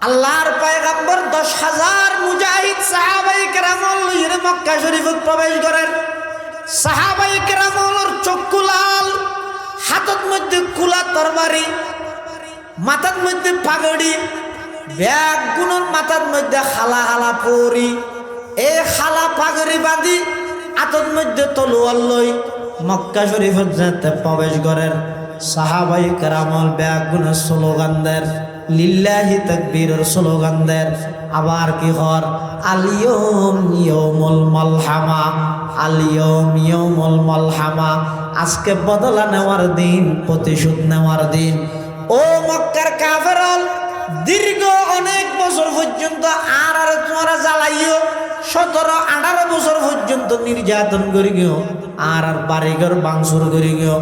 আল্লাহর পয়গম্বর 10,000 মুজাহিদ সাহাবায়ে কেরামল লইয়ে মক্কা শরীফত প্রবেশ করেন। সাহাবায়ে কেরামলের চক্ষু লাল, হাতত মধ্যে কুলা তরবারি, মাথার মধ্যে পাগড়ি, ব্যাগ গুণর মাথার মধ্যে হালা হালা পরি, এই হালা পাগড়ি বাঁধি হাতত মধ্যে তলোয়ার লই মক্কা শরীফত যেতে প্রবেশ করেন। সাহাবায়ে কেরামল ব্যাগ গুণের স্লোগান দেন, লিল্লাহি তাকবীরের স্লোগান দেন। আবার কি হর আলিয়ম ইয়াউমুল মালহামা, আলিয়ম ইয়াউমুল মালহামা, আজকে বদলা নেওয়ার দিন, প্রতিশোধ নেওয়ার দিন। ও মক্কার কাফেরল, দীর্ঘ অনেক বছর পর্যন্ত আর তোমরা জ্বালাইও, 17-18 বছর পর্যন্ত নির্যাতন করি গিয়েও আর বাড়িঘর ভাঙচুর করি গিয়েও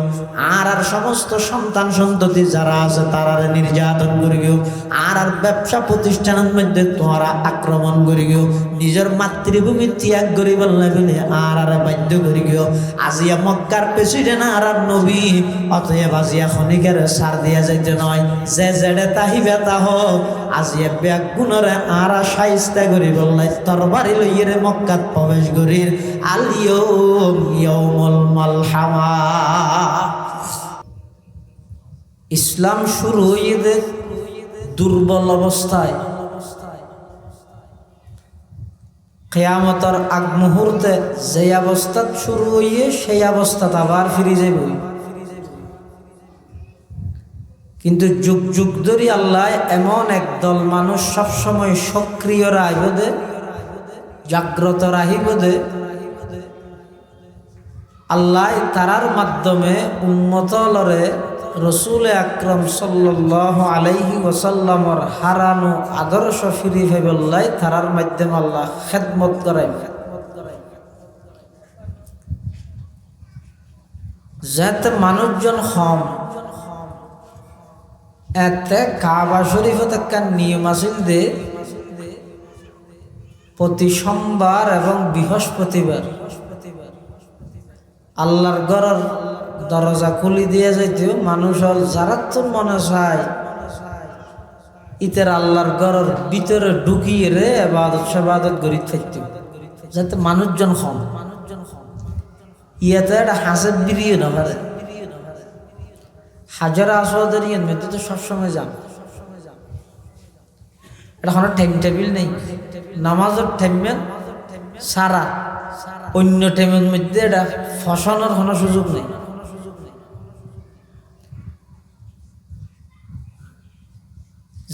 আর সমস্ত সন্তান সন্ততি যারা আছে তারা নির্যাতন করি গিয়েও আর ব্যবসা প্রতিষ্ঠানের মধ্যে তোমরা আক্রমণ করি গিয়েও নিজের মাতৃভূমি ত্যাগ করি বললে বলে আর বাধ্য করি গিয়েও আজিয়া মক্কার প্রেসিডেন্ট আর নবী, অতএব আজিয়া খনিকের সার দিয়া যাইতে নয়, যে জেডে তাহিবে তা হোক, আজিয়া ব্যাগ গুণরে আর সাইস্তা করি বললে তরবারি লইয়ে মক্কাত প্রবেশ করির। আলিয়ম ইয়াউমুল মালহামা। ইসলাম শুরু হইয়ে দুর্বল অবস্থায়, কিয়ামতের আগ মুহূর্তে যে অবস্থা শুরু হইয়ে সেই অবস্থা আবার ফিরে যাবে। কিন্তু যুগ যুগ ধরে আল্লাহ এমন একদল মানুষ সবসময় সক্রিয় রাইবদে, জাগ্রত রাহিবদে, আল্লাহ তারার মাধ্যমে উম্মতলরে রসুল আকরাম সাল্লাল্লাহু আলাইহি ওয়াসাল্লামর হারানো আদর্শ ফিরি ফেবল্লাই তারার মাধ্যমে আল্লাহ খেদমত করেন। যাতে মানুষজন হম এতে কাবা শরীফত একটা নিয়ম আছিল দে প্রতি সোমবার এবং বৃহস্পতিবার আল্লাহর ঘরের দরজা খুলি দিয়ে যাইতেও মানুষ হল যারা তো মনে চায় ইতের আল্লাহর ঘরের ভিতরে ঢুকিয়ে রে ইবাদত সেবাদত করি থাকতে, যাতে মানুষজন হম ইয়াতে একটা হাঁসের বিরিয়ে না পারে। হাজারা আসওয়াদের ইয়ের মধ্যে তো সবসময় যান, এটা কোনো টাইম টেবিল নেই। নামাজের টাইমের সারা অন্য টাইমের মধ্যে এটা ফসলের কোনো সুযোগ নেই।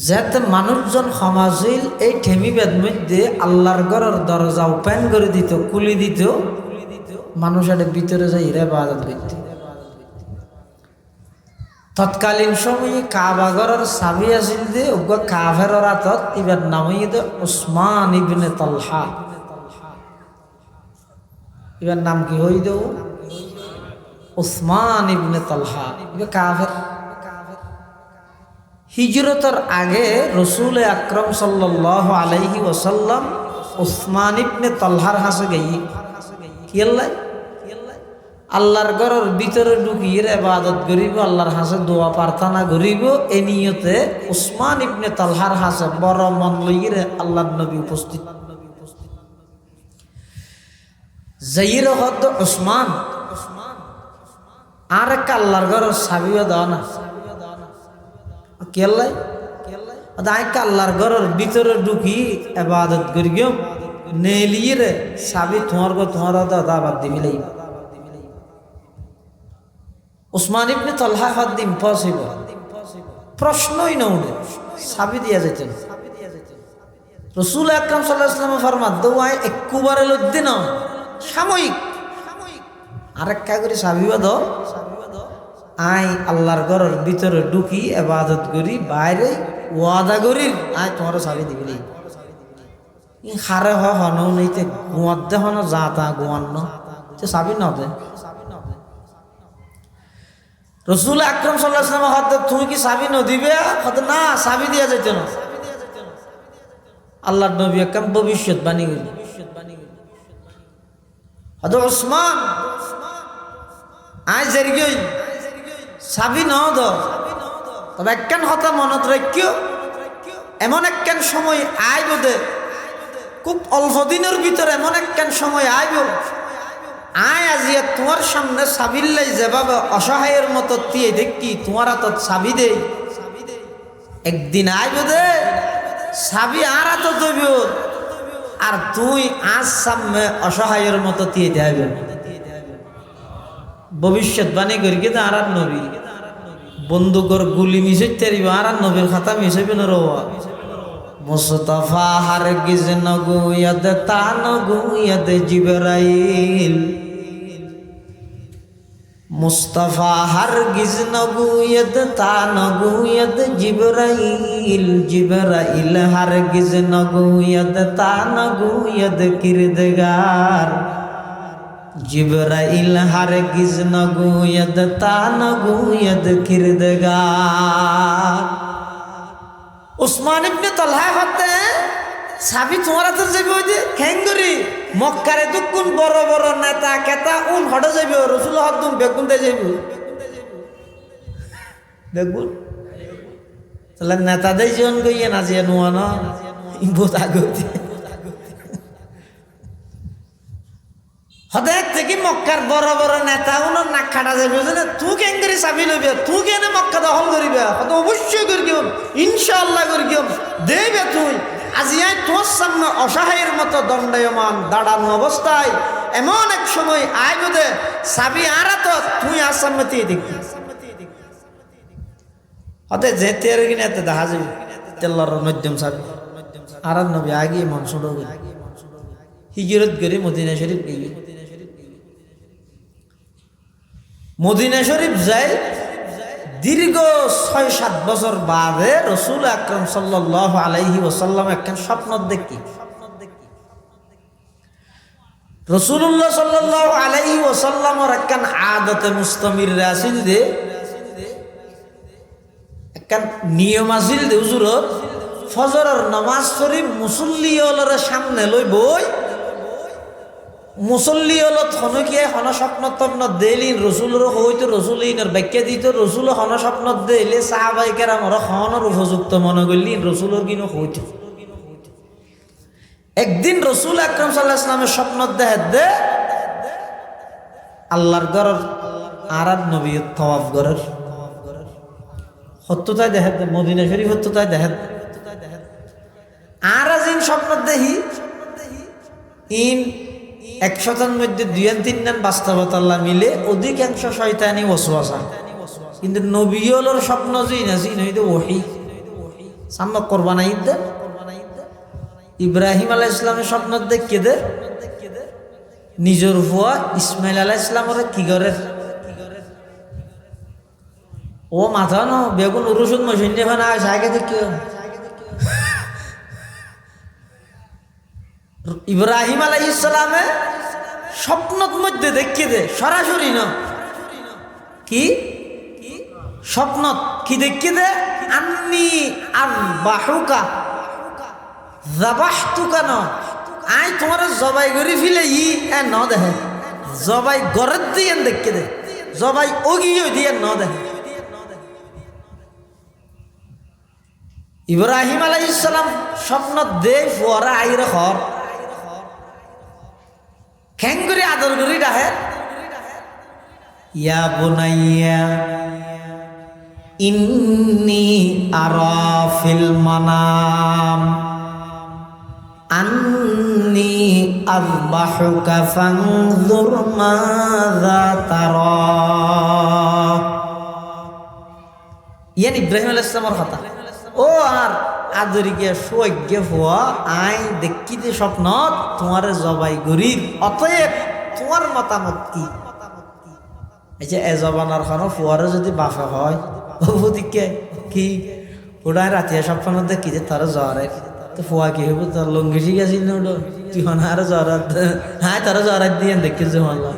যাতে মানুষজন সমাজিল এই ঠেমিবেদ মধ্যে আল্লাহর ঘরের দরজা ওপেন করে দিত, খুলি দিত, মানুষ এটা ভিতরে যাই ইবাদত করতে। তৎকালীন সময়ে কাবা ঘরের চাবি আছিল যে কাফের হাতত, এবার নাম হইয়ে উসমান ইবনে তালহা। এবার নাম কি হই দেব উসমান ইবনে তালহা। এবার কাফের হিজরতের আগে রসুল আকরাম সাল্লাল্লাহু আলাইহি ওয়াসাল্লাম উসমান ইবনে তালহার হাসে গেই কি আল্লাহর ঘরের ভিতরে ঢুকিয়ে ইবাদত করিব, আল্লাহর হাসে দোয়া প্রার্থনা করিব। এ নিয়তে উসমান ইবনে তালহার হাসে বড় মন লইয়ে আল্লাহর নবী উপস্থিত। জাইর হদ উসমান আর এক আল্লাহর ঘরের চাবিও দাও না কেলাই আল্লাহর ঘরের ভিতরে ঢুকি ইবাদত করি গিয়ে নেলিয়ে রে চাবি তোমার দাবাদ দিবিলাই। উসমান ইবনে তালহা হদ ইম্পসিবল, প্রশ্নই না উঠে, চাবি দিয়া যেতেন। রসুল আকরাম সাল্লাল্লাহু আলাইহি ওয়াসাল্লাম ফরমাত দোয়ায় একবারে লদ্দি না সাময়িক আরেক কাগরে চাবিও দাও, আই আল্লাহর ঘরের ভিতরে ঢুকি ইবাদত করি, বাইরে ওয়াদা করি আই তোমার চাবি দিবি। হারে হনও নেইতে গুয়ার দে হন যা তা গুয়ান চাবি ন দে। রসুল আকরাম সাল্লাল্লাহু আলাইহি ওয়াসাল্লাম হদ তুমি কি চাবি ন দিবে? হদ না, চাবি দিয়া যাইতে না। আল্লাহর নবী একদম ভবিষ্যৎবাণী করি হদ উসমান আই জেরগই চাবি ন দ, তবে একখান কথা মনত রাখিও, এমন একখান সময় আইব দে, খুব অল্প দিনের ভিতরে এমন একখান সময় আইব, আয় আজিয়া তোমার সামনে সাবিল্লাই যেভাবে অসহায়ের মতো দিয়ে দেখি তোমার হাতত সাবি দে, একদিন আইব দে সাবি আর হাত দইব, আর তুই আজ সামনে অসহায়ের মতো দিয়ে দেব। ভবিষ্যৎবাণী করি কিন্তু আর নবী বন্দুকর গুলি মিশাই তারিব, আর নবীর খাতা মিশাইবে না রোয়া। মুস্তাফা হারগিজ নগুয়াদ তা নগুয়াদ জিবরাইল, মুস্তাফা হারগিজ নগুয়াদ তা নগুয়াদ জিবরাইল, জিবরাইল হারগিজ নগুয়াদ তা নগুয়াদ কিরদগার, জিবরাইল হারগিজ নগুয়াদ তা নগুয়াদ কিরদগার। উসমান ইবনে তালহা হতে সাবি তোমার হাতে যাবে, ওই যে খেঙ্গুরি মক্কারে দুকুন বড় বড় নেতা কেতা উন হটে যাবে, রসুল হদ্দুম বেগুন দিয়ে যাইব, দেখুন তাহলে নেতাদের জীবন গইয়ে না যে নোয়া না বহুত আগতি হঠাৎ থেকে মক্কার বড় বড় নেতা উনার নাক খাটা যাবে, তুই কেঙ্গরি চাবি লইবে, তুই কেন মক্কা দখল করিবে, অবশ্যই করি গিয়ম, ইনশাআল্লাহ করি গিয়ম দেবে। তুই আজি আই তোর সামনে অসহায়ের মতো দণ্ডায়মান দাঁড়ানো অবস্থায় এমন এক সময় আয় বোধে চাবি আর তো তুই আর সামনে দিয়ে দেখবি, হতে যেতে আর কিনা এতে দেখা যাবে তেল্লার মধ্যম চাবি আর নবী আগে মন শুরু করি হিজরত করে মদিনা শরীফ গিয়ে, মদিনা শরীফ যাই দীর্ঘ ৬-৭ বছর বাদে রসুল আকরাম সাল্লাল্লাহু আলাইহি ওয়াসাল্লাম একখান স্বপ্ন দেখি। রসুল্লাহ সাল্লাল্লাহু আলাইহি ওয়াসাল্লামর একখান আদতে মুস্তামির আসিল দে, একখান নিয়ম আসিল দে হুজুরর ফজরের নামাজ শরীফ মুসল্লি হলর সামনে লই বই, মুসল্লি হলো থনকিয়ে হন স্বপ্ন তন্ন দিলিন রসুলের হইতো রসুলিনের ব্যাখ্যা দিত, রসুল হন স্বপ্ন দিলে সাহাবাইকার আমার হনর উপযুক্ত মনে করলিন রসুলের কিনো হইত। একদিন রসুল আকরাম সাল্লাল্লাহু আলাইহি ওয়াসাল্লামের স্বপ্ন দেখে দে আল্লাহর ঘরের আর নবী তওয়াফ ঘরের সত্যতাই দেখে দে, মদিনা শরীফ সত্যতাই দেখে আর আজিন স্বপ্ন দেখি ইন ১০০টার মধ্যে ২-৩ বাস্তবতা আল্লাহ মিলে, অধিকাংশ শয়তানি ওয়াসওয়াসা, কিন্তু নবীর স্বপ্ন যেই না যেই নইতে ওহী সামনে কোরবানি ঈদ দে, ইব্রাহিম আলাইহিস সালামের স্বপ্ন দেখে দে নিজের ফুয়া ইসমাইল আলাইহিস সালামের কি করে ও মাথা ন বেগুন রসুন মশিন নেবে না আগে দেখি ইব্রাহিম আলাইহিস সালামে স্বপ্নত মধ্যে দেখিয়ে দে সরাসরি না কি স্বপ্নত কি দেখিয়ে দে আন্নি আযবাহুকা যাবাহতুকা না আই তোমার জবাই করি ফিলে ই ন দেখে জবাই গরের দিয়ে দেখিয়ে দে, জবাই ওগিয়ে দিয়ে ন দেখে। ইব্রাহিম আলাইহিস সালাম স্বপ্ন দে ফুয়ারা আইরে ঘর খেং করে আদর করি ডাহে, ইয়া বুনাইয়া ইন্নী আরা ফিল মানাম আন্নী আযবাহুকা ফানজুর মাযা তারা। ইয়ান ইব্রাহিম আলাইহিস সালামের কথা ও আর আদরি গিয়া সৈজ্ঞ ফুয়া আই দেখি যে স্বপ্ন তোমার জবাই গরির, অতএব তোমার মতামত কি? এই যে এ জবানার খানো ফুয়ারে যদি বাফে হয় ওদিকে কি ওটা রাতিয়া স্বপ্ন দেখি যে তার জ্বরে তো ফুয়া কি হইব, তার লঙ্গি ঠিক আছে তুই হন আর জ্বর হ্যাঁ তারা জ্বর দিয়ে দেখি যে মাল্লা।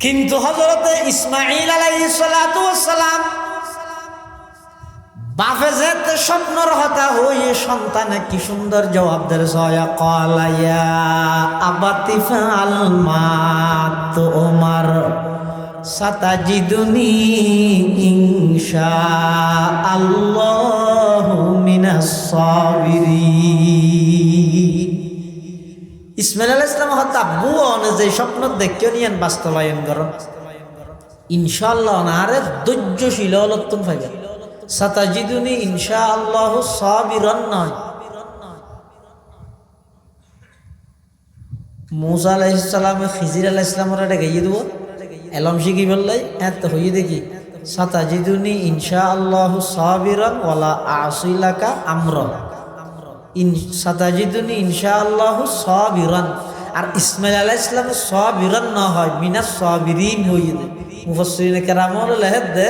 কিন্তু হযরতে ইসমাঈল আলাইহিস সালাতু ওয়াস সালাম বাপে যেতে স্বপ্নর হতা হয়ে সন্তানে কি সুন্দর জবাব দেয়, সয়া কলাইয়া আবাতি ফাল মা তো ওমার সাতাজিদুনি ইনশাআল্লাহু মিনাস সাবিরিন। ইসমাইল আলাইহিস সালাম হত্যা আব্বু যে স্বপ্ন দেখিও নিয়েন বাস্তবায়ন করো ইনশাআল্লাহ আরে ধৈর্যশীল হলতুন পাইবেন। সাতাজিদুনি ইনশাআল্লাহু সাবিরান নয়। মুসা আলাইহিস সালাম খিজির আলাইহিস সালামের এটা গাইয়ে দেব এলম শিখি বললাই এত হইয়ে দেখি সাতাজিদুনি ইনশাআল্লাহু সাবিরান ওয়ালা আসিলাকা আমরা। সাতাজিদুনি ইনশাআল্লাহু সাবিরান। আর ইসমাইল আলাইহিস সালাম সাবিরান না হয় মিনাস সাবিরিন হইয়ে দে। মুফাসসিরিনে কেরামল লেখেন দে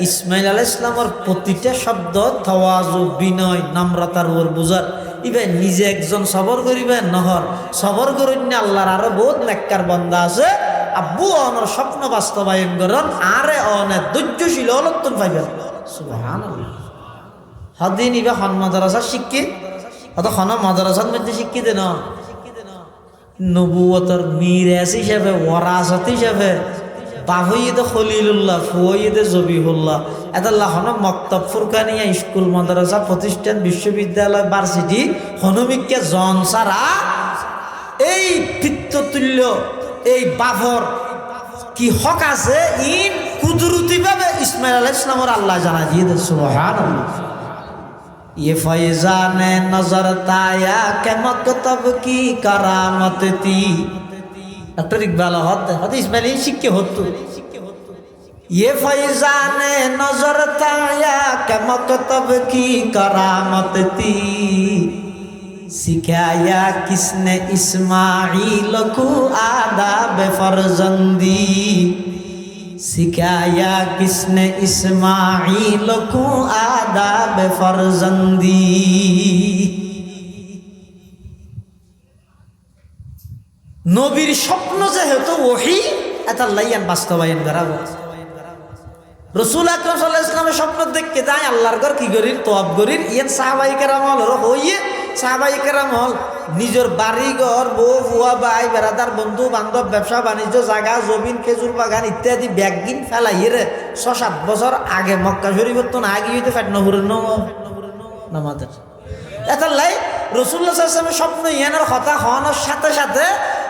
ইসমাইল আলাইহিস সালামের প্রতিটা শব্দ তাওয়াজু বিনয় নম্রতার ওর বুঝার। ইবে নিজে একজন সবর করিবেন নহর সবর করেন না আল্লাহর আরো বহুত নেককার বান্দা আছে আব্বু অনর স্বপ্ন বাস্তবায়ন করেন আরে অনে ধৈর্যশীল হলতুন পাইবেন। সুবহানাল্লাহ। হদিন ইবে হন মাদ্রাসা শিক্ষি অত খন মাদ্রাসার মধ্যে শিক্ষিত ন নবুয়তর মিরাস হিসাবে ওয়ারাসাত হিসাবে বাহইদে খলিলুল্লাহ ফুয়দে জবিহুল্লাহ এদাল্লাহ হন মক্তব ফুরকানিয়া স্কুল মাদ্রাসা প্রতিষ্ঠান বিশ্ববিদ্যালয় ভার্সিটি হনমিককে জন সারা এই পিত্ততুল্য এই বাফর কি হক আছে ইন কুদরতি ভাবে ইসমাইল আলাইহিস সালামের আল্লাহ জানা দিয়ে দেন। সুবহানাল্লাহ। ये फैजान नजर ताया के मकतब की करामत थी। डॉक्टर इकबाल हद इस्माइल शिक्के होतो ये फैजान नजर ताया के मकतब की करामत थी। सिखाया किसने इस्माइल को आदाब फर्जंदी। सिखाया किसने इस्माइल को आदाब फर्जंदी। নবীর স্বপ্ন যেহেতু ওহী এটা লাইয়ান বাস্তবায়ন করাবো। রাসূল আকরাম সাল্লাল্লাহু আলাইহি ওয়াসাল্লামের স্বপ্ন দেখতে যায় আল্লাহর ঘর কি করির তওয়াব করির ইয়ান সাহাবায়ে কেরাম হল হইয়ে সাহাবায়ে কেরাম হল নিজের বাড়ি ঘর বউ ফুয়া ভাই বেড়াদার বন্ধু বান্ধব ব্যবসা বাণিজ্য জায়গা জমিন খেজুর বাগান ইত্যাদি ব্যাগিন ফেলাইয়ে রে ৬-৭ বছর আগে মক্কা শরীফত তো না আগে হইতে ফেট নহরের নামাজের এটা লাই রাসূলুল্লাহ সাল্লাল্লাহু আলাইহি ওয়াসাল্লামের স্বপ্ন ইয়ানের কথা হওয়ার সাথে সাথে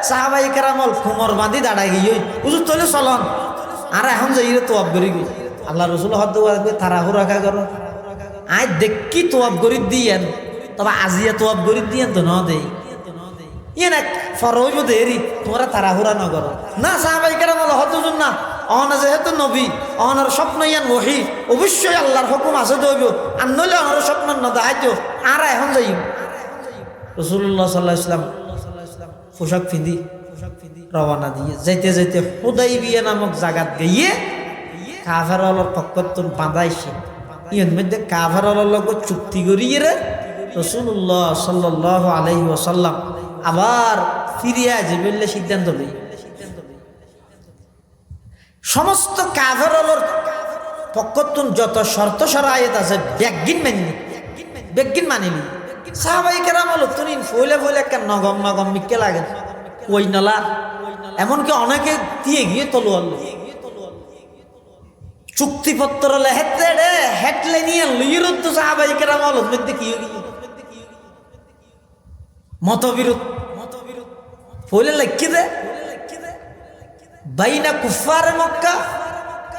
সাহাবায়ে কেরাম হল কুমর বাঁধি দাঁড়াই গিয়ে হুজুর তলে চলন আর এখন যাই রে তোয়াব করি গই আল্লাহ রাসূল হদ তাড়াহুড়া রাখা করো আই দেখি তোয়াব করি দিয়েন তবে আজিয়া তোয়াব করি দিয়েন তো ন দেই ইয়ে না ফরইব দেরি তোমরা তাড়াহুড়া ন করো না সাহাবায়ে কেরাম হল হদ হুজুর না অন যেহেতু নবী অনার স্বপ্ন ইয়ান ওহী অবশ্যই আল্লাহর হুকুম আছে দইব আর নইলে অনার স্বপ্ন ন দাইতো আর এখন যাই রাসূলুল্লাহ সাল্লাল্লাহু আলাইহি ওয়াসাল্লাম পোশাক পিঁধি রওনা দিয়ে যাইতে যাইতে হুদাইবিয়া নামক জায়গাত গিয়ে কাফেরওয়ালার পক্ষতুন বাঁধাইছে ইয়ের মধ্যে কাফেরওয়ালার লগে চুক্তি করিয়ে রে রাসূলুল্লাহ সাল্লাল্লাহু আলাইহি ওয়াসাল্লাম আবার ফিরিয়া যাবেলে সিদ্ধান্ত লই সমস্ত কাফেরওয়ালার পক্ষতুন যত শর্ত শরায়েত আছে বেগিন মানিলি সাহাবায়ে কেরাম হল তুমি ফইলে ফইলে একটা নগম নগম মিকে লাগে ওই নলা এমনকি অনেকে দিয়ে গিয়ে তলোয়ার চুক্তিপত্র লেহেতে রে হেটলে নিয়ে লিরুদ্ধ সাহাবায়ে কেরাম হল মধ্যে কি মতবিরোধ ফইলে লিখে দে বাইনা কুফার মক্কা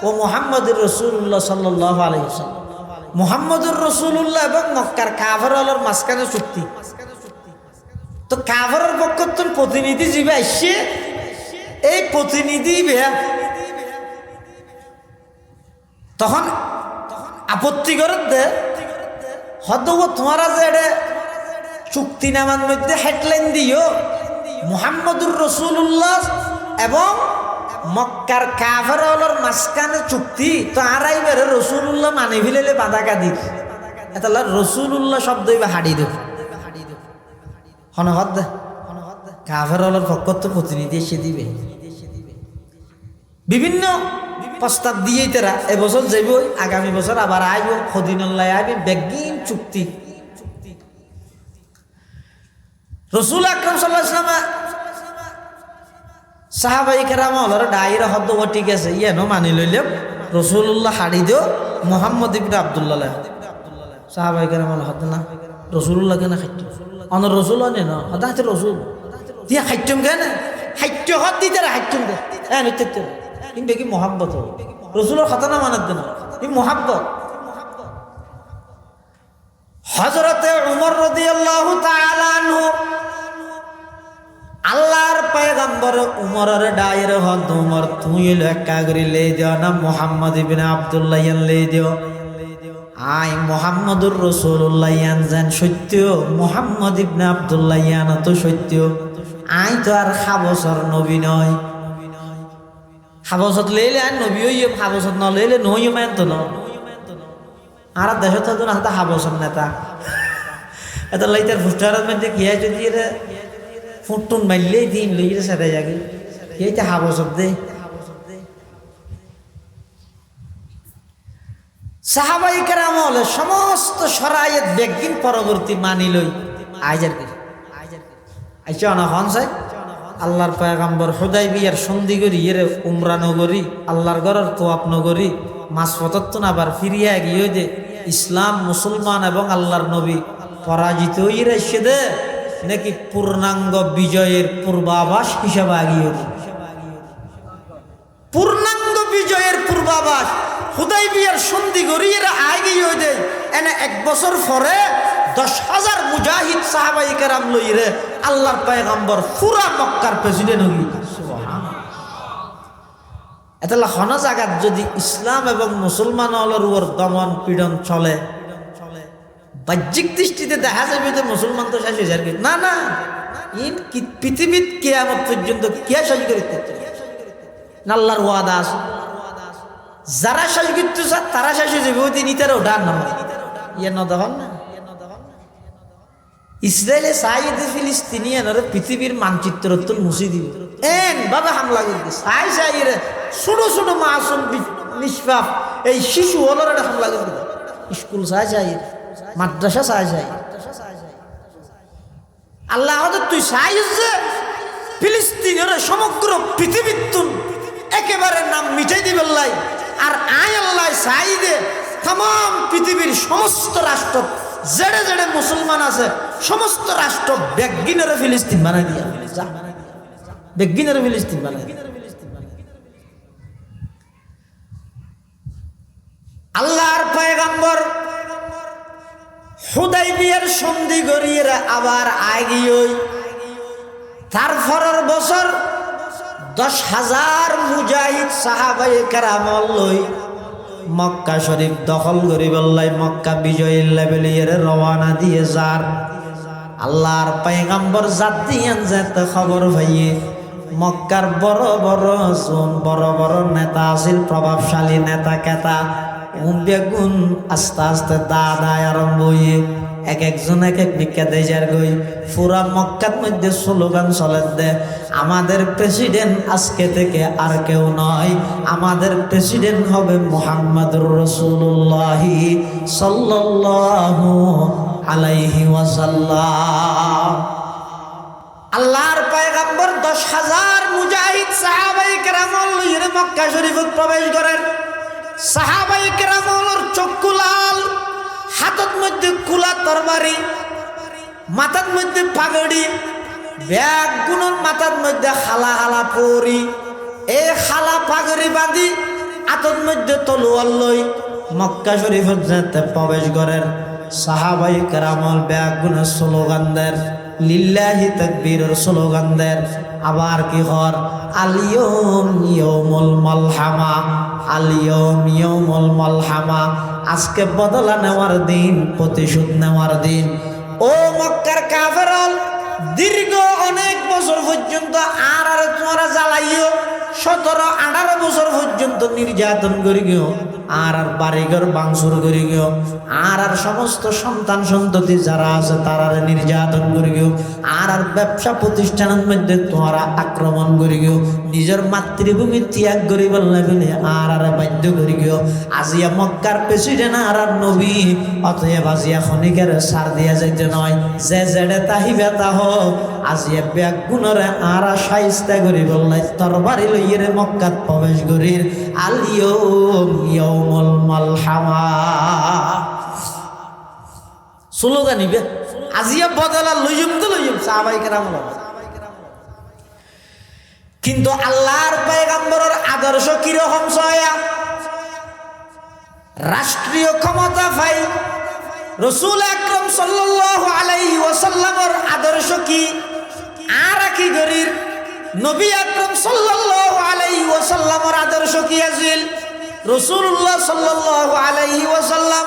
ও মুহাম্মদুর রাসূলুল্লাহ সাল্লাল্লাহু আলাইহি ওয়াসাল্লাম মুহাম্মদুর রাসূলুল্লাহ এবং মক্কার কাফেরওয়ালার মাঝখানে চুক্তি তো কাফেরের পক্ষতুন প্রতিনিধি জিবে আসছে এই প্রতিনিধি তখন আপত্তি করে দে হয়তো তোমারা যে চুক্তিনামার মধ্যে হেডলাইন দিও মুহাম্মদুর রাসূলুল্লাহ এবং মক্কার কাফেরওয়ালার মাঝখানে চুক্তি তো আড়াইবারে রাসূলুল্লাহ মানে ফেলেলে বাধা কাদির এটা রাসূলুল্লাহ শব্দ হাড়ি দেব হনহদ কাফেরওয়ালার পক্ষ তো প্রতিনিধি এসে দিবে বিভিন্ন প্রস্তাব দিয়ে তারা এবছর যাইব আগামী বছর আবার আইব খদিনুল্লাহ আইবে বেগিন চুক্তি রাসূল আকরাম সাল্লাল্লাহু আলাইহি ওয়াসাল্লাম সাহাবাই কেরাম হলার ডাইর হদ্দ ঠিক আছে ইয়েনো মানি লইলে রসুল্লাহ হাড়ি দিও মোহাম্মদ ইবনে আব্দুল্লাহ সাহাবাই কেরাম হল হদ্দ না রসুল্লাহ কেন খাইত অন রসুল অনে না হদা হাতে রসুল দিয়া খাইতম কেন খাইত হদ দিতে খাইতম দে হ্যাঁ নিত্য কিন্তু কি মোহাব্বত রসুলের কথা না মানার দেন এই মোহাব্বত হযরতে উমর রাদিয়াল্লাহু তাআলা আনহু আল্লাহর পয়গম্বর উমরের ডায়ের হদ উমর তুই একা করে লে দিও না মুহাম্মদ ইবনে আব্দুল্লাহ ইয়ান লে দিও আই মুহাম্মদুর রাসূলুল্লাহ ইয়ান জান সত্য মুহাম্মদ ইবনে আব্দুল্লাহ ইয়ান তো সত্য আই তো আর খাবসর নবী নয় খাবসত লেলে আর নবী হইয়ে খাবসত ন লেলে নইও মান তো ন আর দেশত তো না খাবসর নেতা এত লাইতার ফুস্টারের মধ্যে কি হয় যদি এর ফুটুন মারলেই দিন লইরে সাথে যাগে এইটা হাবসত দে সাহাবাই কেরাম হলে সমস্ত শরায়েত বেগিন পরবর্তী মানি লই আইজার কি আইছা না হন চাই আল্লাহর পয়গম্বর হুদাইবিয়ার সন্ধি করি এর উমরা নগরী আল্লাহর ঘরের তোয়াপ নগরী মাসফতত আবার ফিরিয়া গিয়ে যে ইসলাম মুসলমান এবং আল্লাহর নবী পরাজিত হইরে এসে দে নাকি পূর্ণাঙ্গ বিজয়ের পূর্বাভাস হিসাবে আগিয়ে পূর্ণাঙ্গ বিজয়ের পূর্বাভাস হুদাইবিয়ার সন্ধি গড়িয়ে আগিয়ে দেয় এনে এক বছর পরে 10,000 মুজাহিদ সাহাবাই কেরাম লইরে আল্লাহর পয়গম্বর পুরা মক্কার প্রেসিডেন্ট হই এতলা হন জায়গাত যদি ইসলাম এবং মুসলমানের উপর দমন পীড়ন চলে বাহ্যিক দৃষ্টিতে দেখা যাবে যে মুসলমান তো শেষ হয়ে যাবে না না ইন পৃথিবীর কিয়ামত পর্যন্ত কে শেষ করতে আল্লাহর ওয়াদা আছে যারা শেষ করতে চায় তারা শেষ হয়ে যাবে ওই দিন ইতারা ওঠার নাম ইয়ে ন দেখুন না ইসরায়েলে সাইদে ফিলিস্তিনিয়ানরা পৃথিবীর মানচিত্র তো মুছে দিবে এন বাবা হামলা করবে সাই সাইরে ছোট ছোট মাসুম নিষ্পাপ এই শিশু হলরে হামলা করবে স্কুল সাই সাই মাদ্রাসা সাই সাই আল্লাহ তুই সাই যে ফিলিস্তিনের সমগ্র পৃথিবীর তুন একেবারে নাম মিটাই দিবে লাই আর আয় আল্লাহ সাই দে तमाम পৃথিবীর সমস্ত রাষ্ট্র জেড়ে জেড়ে মুসলমান আছে সমস্ত রাষ্ট্র বেগিনের ফিলিস্তিন বানাই দিয়া যা বেগিনের ফিলিস্তিন বানাই আল্লাহর পয়গম্বর হুদাইবিয়ার সন্ধি গড়িয়ে আবার আগিয়ে তারপরের বছর 10,000 মুজাহিদ সাহাবায়ে কেরাম লই মক্কা শরীফ দখল করি বললাই মক্কা বিজয়ের লেভেলিয়ে রওনা দিয়ে যার আল্লাহর পয়গম্বর জাত দিয়েন যেতে খবর ভাইয়ে মক্কার বড় বড় জন বড় বড় নেতা আছিল প্রভাবশালী নেতা কেতা বেগুন আস্তে আস্তে দাদায় আরম্ভ হইয়ে এক একজন এক এক ভিক্ষা দেয় যার গই পুরা মক্কার মধ্যে স্লোগান চলে দে আমাদের প্রেসিডেন্ট আজকে থেকে আর কেউ নয় আমাদের প্রেসিডেন্ট হবে মুহাম্মদুর রাসূলুল্লাহ সাল্লাল্লাহু আলাইহি ওয়াসাল্লাম আল্লাহর পয়গম্বর 10,000 মুজাহিদ সাহাবায়ে কেরাম লইয়ে মক্কা শরীফে প্রবেশ করেন সাহাবায়ে কেরামের চক্ষু লাল হাতত মধ্যে কুলা তরবারি মাথার মধ্যে পাগড়ি ব্যাগ গুণর মাথার মধ্যে হালা হালা পরি এই হালা পাগড়ি বাঁধি হাতত মধ্যে তলোয়ার লই মক্কা শরীফত যেতে প্রবেশ করেন সাহাবায়ে কেরামের ব্যাগ গুণের স্লোগান দেন লিল্লাহি তাকবীরের স্লোগান দেন আবার কি হর আলিয়ুম ইয়াউমুল মালহামা আলিয়ুম ইয়াউমুল মালহামা আজকে বদলা নেওয়ার দিন প্রতিশোধ নেওয়ার দিন ও মক্কার কাফেরল দীর্ঘ অনেক বছর পর্যন্ত আর তোমরা জ্বালাইও 17-18 বছর পর্যন্ত নির্যাতন করি গিয়েও আর বাড়িঘর ভাঙচুর করি গিয়েও আর সমস্ত সন্তান সন্ততি যারা আছে তারা নির্যাতন করি গিয়েও আর ব্যবসা প্রতিষ্ঠানের মধ্যে তোমরা আক্রমণ করি গিয়েও নিজের মাতৃভূমি ত্যাগ করি বললে বলে আর বাধ্য করি গিয়েও আজিয়া মক্কার প্রেসিডেন্ট আর নবী অতএব আজিয়া খনিকের সার দিয়া যাইতে নয় যে জেডে তাহিবে তাহ আজিয়া ব্যাগ গুণরে আরা শাইস্তা করি বললাই তরবারি লইয়ে মক্কাত প্রবেশ করির আলিয়ম ইয়াউমুল মালহামা স্লোগান নিবে আজিয়া বদলা লইম তো লইম সাহাবায়ে কেরাম। কিন্তু আল্লাহর পয়গম্বরের আদর্শ কিরকম ছয়া রাষ্ট্রীয় ক্ষমতা পাই রাসূল আকরাম সাল্লাল্লাহু আলাইহি ওয়াসাল্লামের আদর্শ কি আর কি গরির নবী আকরাম সাল্লাল্লাহু আলাইহি ওয়াসাল্লামের আদর্শ কি আছিল রাসূলুল্লাহ সাল্লাল্লাহু আলাইহি ওয়াসাল্লাম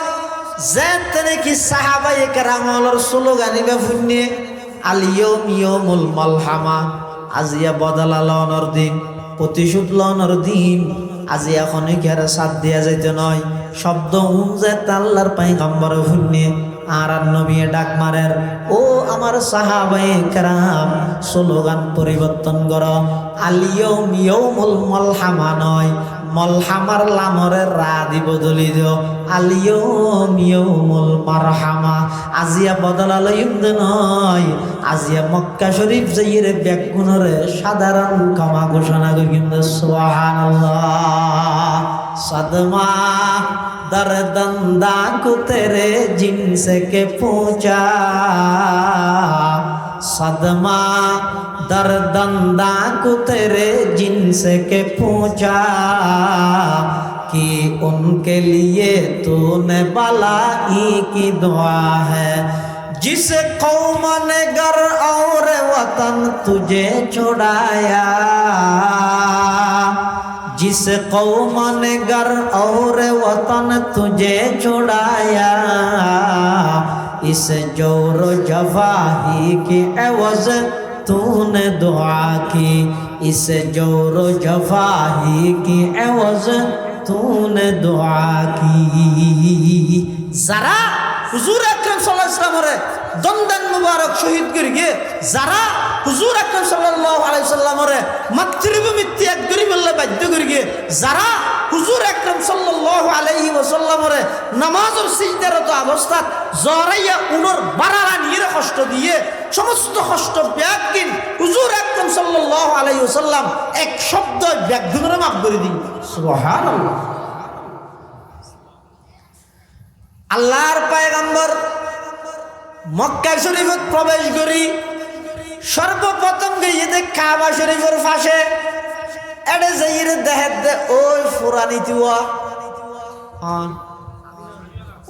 যেতে কি সাহাবায়ে কেরামের স্লোগানিবে ফুন্নে আল ইয়াউম ইয়াউমুল মালহামা আজিয়া বদলা লওয়ার দিন প্রতিশোধ লওয়ার দিন আজি এখন ঘেরা সাথ দিয়া যাইতে নয় শব্দ উনজে আল্লাহর পয়গম্বর ফুন্নে আর নবী ডাক মারের ও আমার সাহাবায়ে কেরাম স্লোগান পরিবর্তন করো আল ইয়াউম ইয়াউমুল মালহামা নয় মলহামার লামরে রা দিব বদলি দিও আল ইয়াউম ইয়াউমুল মারহামা আজিয়া বদলা লইম নয় আজিয়া মক্কা শরীফ যাইরে ব্যাগুনরে সাধারণ ক্ষমা ঘোষণা করি কিন্তু সুবহানাল্লাহ সদমা दर्दंदा को तेरे जिनसे के पूछा सदमा दर्दंदा को तेरे जिनसे के पूछा कि उनके लिए तूने भलाई की दुआ है जिस कौम ने घर और वतन तुझे छुड़ाया जिस कौम ने घर और वतन तुझे छुड़ाया इस जोर जफाही की एवज तूने दुआ की इस जोर जफाही की एवज तूने दुआ की जरा हुजूर আকরাম সাল্লাল্লাহু আলাইহি ওয়াসাল্লামের দন্দন মুবারক শহীদ করে গিয়ে যারা হুজুর আকরাম সাল্লাল্লাহু আলাইহি ওয়াসাল্লামের মাতৃভূমি ত্যাগ করে বললে বাধ্য করে গিয়ে যারা হুজুর আকরাম সাল্লাল্লাহু আলাইহি ওয়াসাল্লামের নামাজের সিজদারত অবস্থাত জরাইয়া উনর বারারা নিয়ে কষ্ট দিয়ে সমস্ত কষ্ট ব্যাগিন হুজুর আকরাম সাল্লাল্লাহু আলাইহি ওয়াসাল্লাম এক শব্দ ব্যাগগুলোরে মাফ করে দিন সুবহানাল্লাহ। আল্লাহর পয়গম্বর মক্কা শরীফত প্রবেশ করি সর্বপ্রথম গিয়ে কাবা শরীফের পাশে এডে যাইরে দেখে ওই ফুরানি তুয়া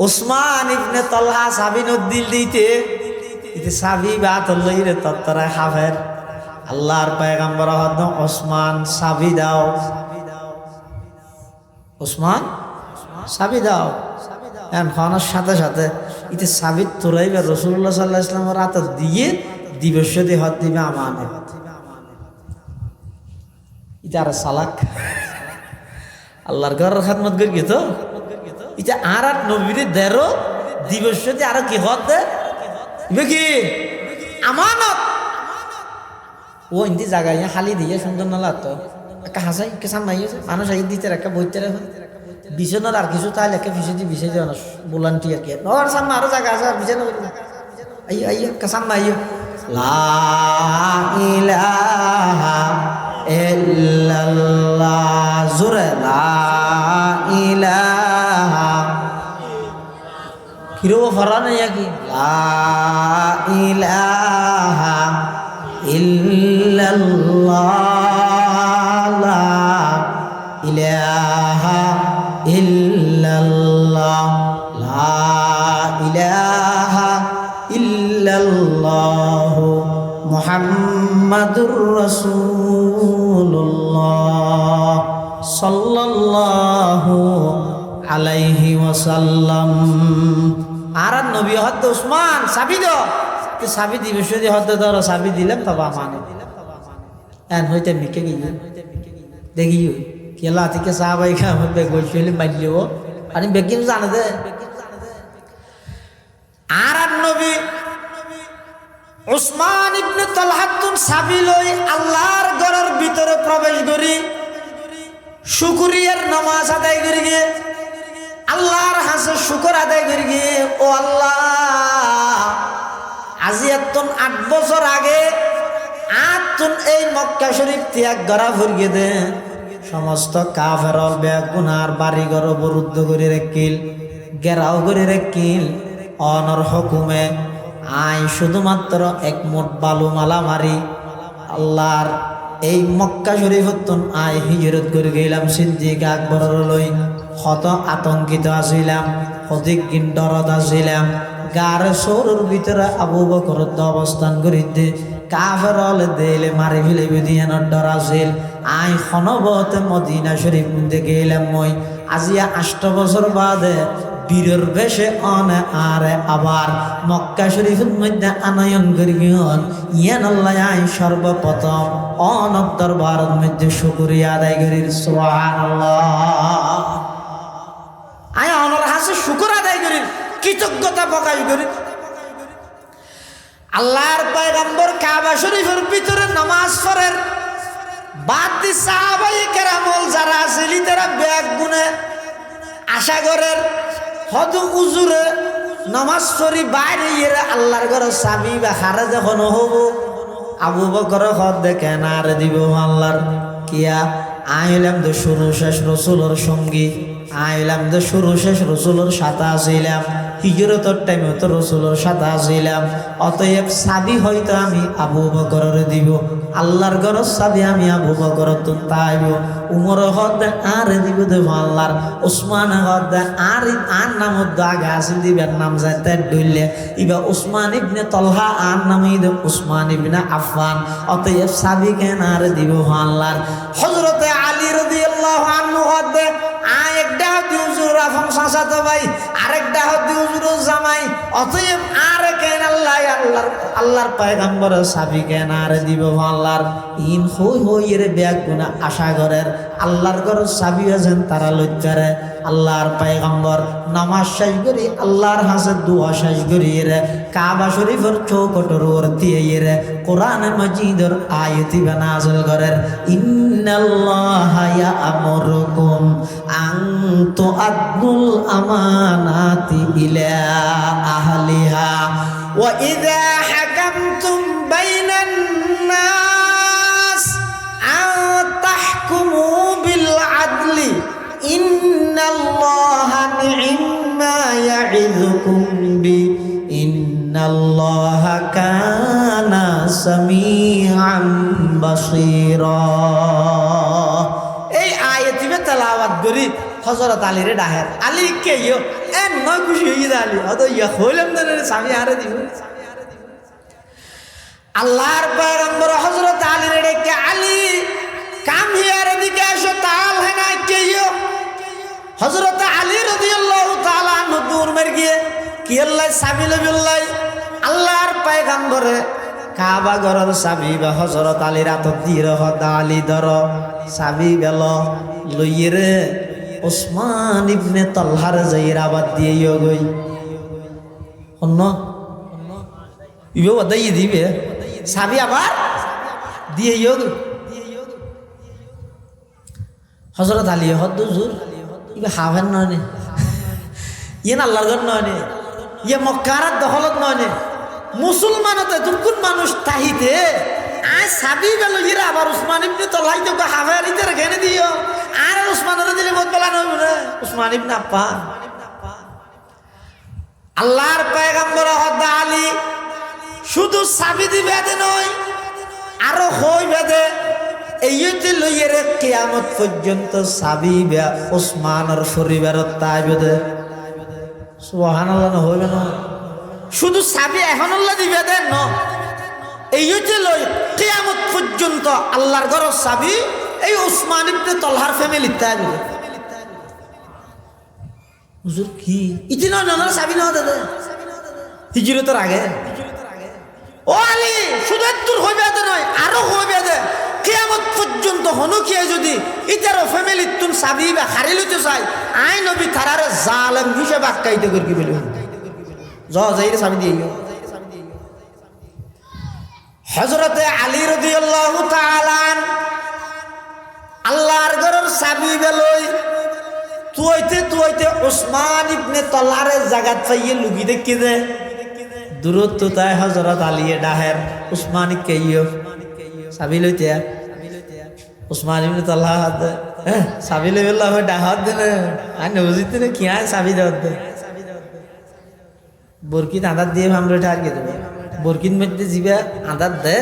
ওসমান ইবনে তালহা সাবি নদ্দিল দিতে ইতে সাবি বাত লইরে তত্তরা হাফের আল্লাহর পয়গম্বর হদ ওসমান সাবি দাও ওসমান সাবি দাও খাওয়ানোর সাথে সাথে ইতে সাবিত তোলাইবে রাসূলুল্লাহ সাল্লাল্লাহু আলাইহি ওয়াসাল্লামের হাতে দিয়ে দিবস দিয়ে হাত দিবে আমানে ইতে আর সালাক আল্লাহর ঘরের খিদমত করি তো ইতে আর নবীরে দেরো দিবস দিয়ে আর কি হাত দে ইবে কি আমানত ও ইন্দি জায়গায় খালি দিয়ে সুন্দর না লাগতো একটা হাসাই কে সামনে মানুষ আগে দিতে রাখা বইতে রাখা বিছানার আর কিছু তাহলে একে পিছিয়ে দিয়ে বিছিয়ে দেওয়া না বলানটি আর কি ওর সামনে আরো জায়গা আছে আর বিছানা আইয়ো আইয়ো সামনে আইয়ো লা ইলাহা ইল্লাল্লাহ জোরে লা ইলাহা কিরো ফরান কি লা ইলাহা ইল্লাল্লাহ লা ইলাহা ইল্লাল্লাহ লা ইলাহা ইল্লাল্লাহ মুহাম্মাদুর রাসূলুল্লাহ সাল্লাল্লাহু আলাইহি ওয়াসাল্লাম। আর নবী হদ উসমান সাবি দাও কি সাবি দিবে শুধু হদ দাও সাবি দিলাম তবা মানে এন হইতে মিকে গিয়ে দেখিও কেলা থেকে সাহাবাই কা মধ্যে গোছলে মাইলিও আমি বেকিন জানে দে আর নবী উসমান ইবনে তালহাতুন সাবি লই আল্লাহর ঘরের ভিতরে প্রবেশ করি শুকরিয়ার নামাজ আদায় করি গিয়ে আল্লাহর হাসে শুকর আদায় করি গিয়ে ও আল্লাহ আজি এতন 8 বছর আগে তুন এই মক্কা শরীফ ত্যাগ করা ফুরিয়ে দে সমস্ত কাফেরল বেগুনার বাড়িঘর অবরুদ্ধ করে রেখিল গেরাও করে রেখিল অনর হুকুমে আই শুধুমাত্র এক মোট বালু মালা মারি আল্লাহর এই মক্কা শরীফতুন আই হিজরত করে গেলাম সিদ্দিক আকবরের লই কত আতঙ্কিত আছিলাম অধিক ডরত আছিলাম গার সৌরর ভিতরে আবু বকর অবস্থান করিতে কাফের হলে দেলে মারি ফেলে বিধিয়ানোর ডর আছিল আই খনবতে মদিনা শরীফ দেখে এলাম মই আজিয়া 8 বছর বাদে বীরের বেশে অনে আরে আবার মক্কা শরীফের মধ্যে আনয়ন করি গিয়ন ইয়ান আল্লাহ আই সর্বপ্রথম অনব দরবারের মধ্যে শুকরিয়া আদায় করির সুবহানাল্লাহ আই অনর হাসে শুকর আদায় করির কৃতজ্ঞতা প্রকাশ করির আল্লাহর পয়গম্বর কাবা শরীফের ভিতরে নামাজ পড়েন বাদ দি সাহাবায়ে কেরামল যারা ছিলি তারা ব্যাগ গুনে আশা করেন হদ উজুরে নামাজ পড়ি বাইরে ইয়ে আল্লাহর ঘরে চাবি বা হারে যখন হব আবু বকর হদ দেখে না রে দিব আল্লাহর কিয়া আইলাম তো শুরু শেষ রসুলের সঙ্গী আইলাম তো শুরু শেষ রসুলের সাথে আসিলাম হিজরতের টাইমে তো রসুলের সাথে আসিলাম অতএব চাবি হয়তো আমি আবু বকরের দিব আল্লাহর ঘরের চাবি আমি আবু বকরের তো তাইব উমর হদ আর দিব দেব আল্লাহর উসমান হদ আর নাম আগে আসিল দিবেন নাম যায় তার ডইলে ইবা উসমান ইবনে তলহা আর নামই দে উসমান ইবনে আফফান অতএব চাবি কেন আর দিব আল্লাহর হযরতে আলী রাদিয়াল্লাহু আনহু হদ একটা হদি হুজুর আফম সাসাতো ভাই আরেকটা হদি হুজুর জামাই অতএব আর কেন আল্লাহর পয়গম্বর সাবি কেন আর দিব আল্লাহর ইন হই হই এর ব্যাগ গুনা আশা করেন আল্লাহর ঘর সাবি আছেন তারা লজ্জারে আল্লাহর পয়গম্বর নামাজ শেষ করি আল্লাহর হাসে দোয়া শেষ করি রে কাবা শরীফের চৌকটর ওর দিয়ে রে কোরআন মাজিদের আয়াতি নাযিল করেন ইন্নাল্লাহা ইয়া'মুরুকুম আন তুআদ্দুল আমানাতি ইলা আহলিহা ওয়া ইযা হাকামতুম বাইনান নাস আন তাহকুমু বিল আদলি ইন্নাল্লাহা নি'মা ইয়া'iযুকুম বি ইন্নাল্লাহা কানা সামিআন বাসীরা এই আয়াতিবে তেলাওয়াত করি হযরত আলী রে ডাহের আলী কে ইয়ো এ নয় খুশি হয়ে গেছে আলী অত ইয়া হইলাম না রে স্বামী আরে দিব আল্লাহর পয়গম্বর হযরত আলী রে ডেকে আলী কাম হিয়ার দিকে আসো তাল है ना কে ইয়ো হযরত আলী রাদিয়াল্লাহু তাআলা আনহু দূর মের গিয়ে কি আল্লাহ সাবিল বিল্লাহ আল্লাহর পয়গম্বরে কাবা ঘরের চাবি বা হযরত আলীর হাত দিয়ে হদ আলী ধর চাবি বেল লইয়ে ওসমান ইবনে তলহার যাইয়ের আবাদ দিয়ে গই অন্য ইবে ওদাই দিবে চাবি আবার দিয়ে হযরত আলী হদ হুজুর ইবে হাবেন নয় ইয়ে আল্লাহর ঘর নয় ইয়ে মক্কার দখলত নয় মুসলমানতে দুকুন মানুষ তাহিতে আয় সাবি গেল ইরা আবার উসমান ইবনে তলহা তো হাফের ইতে রেখে দিও আর উসমানের দিলে মত বলা নয় রে উসমান ইবনে আফফান আল্লাহর পয়গম্বর হযরত আলী শুধু সাবি দিবে দে নয় আরো হই বেদে এইতে লইয়ের কিয়ামত পর্যন্ত সাবি বে উসমানের পরিবারের তাইবে দে সুবহানাল্লাহ হইবে না শুধু চাবি এখন আল্লাহ দিবে দেন ন এই হচ্ছে লই কিয়ামত পর্যন্ত আল্লাহর ঘরের চাবি এই উসমান ইবনে তলহার ফ্যামিলি তাইবে হুজুর কি ইতি নয় নন চাবি না দাদা হিজরতের আগে ও আলী শুধু দূর হইবে দে নয় আরো হইবে দে কিয়ামত পর্যন্ত হনু কি যদি ইতার ফ্যামিলি তুন চাবি বা হারি লইতে চাই আই নবী তারারে জালেম হিসেবে আখ্যায়িত করি বলি যাইরে চাবি দিয়ে হযরতে আলী রাদিয়াল্লাহু তাআলা আল্লাহর ঘরের চাবি বেলই তুইতে উসমান ইবনে তলহারে জাগাত পাইয়ে লুকি দেখি দে দূরত্ব তাই হযরত আলী ডাহের উসমান কেইও চাবি লইতে উসমান ইবনে তালহা হাত দে চাবি লই বললা হয় ডাহাত দে না আর নবজিতে না কি আয় চাবি দেওয়ার দে বরকিত আদার দিয়ে ভামরে ঠারকে দেবে বরকিত মধ্যে জিবা আদার দে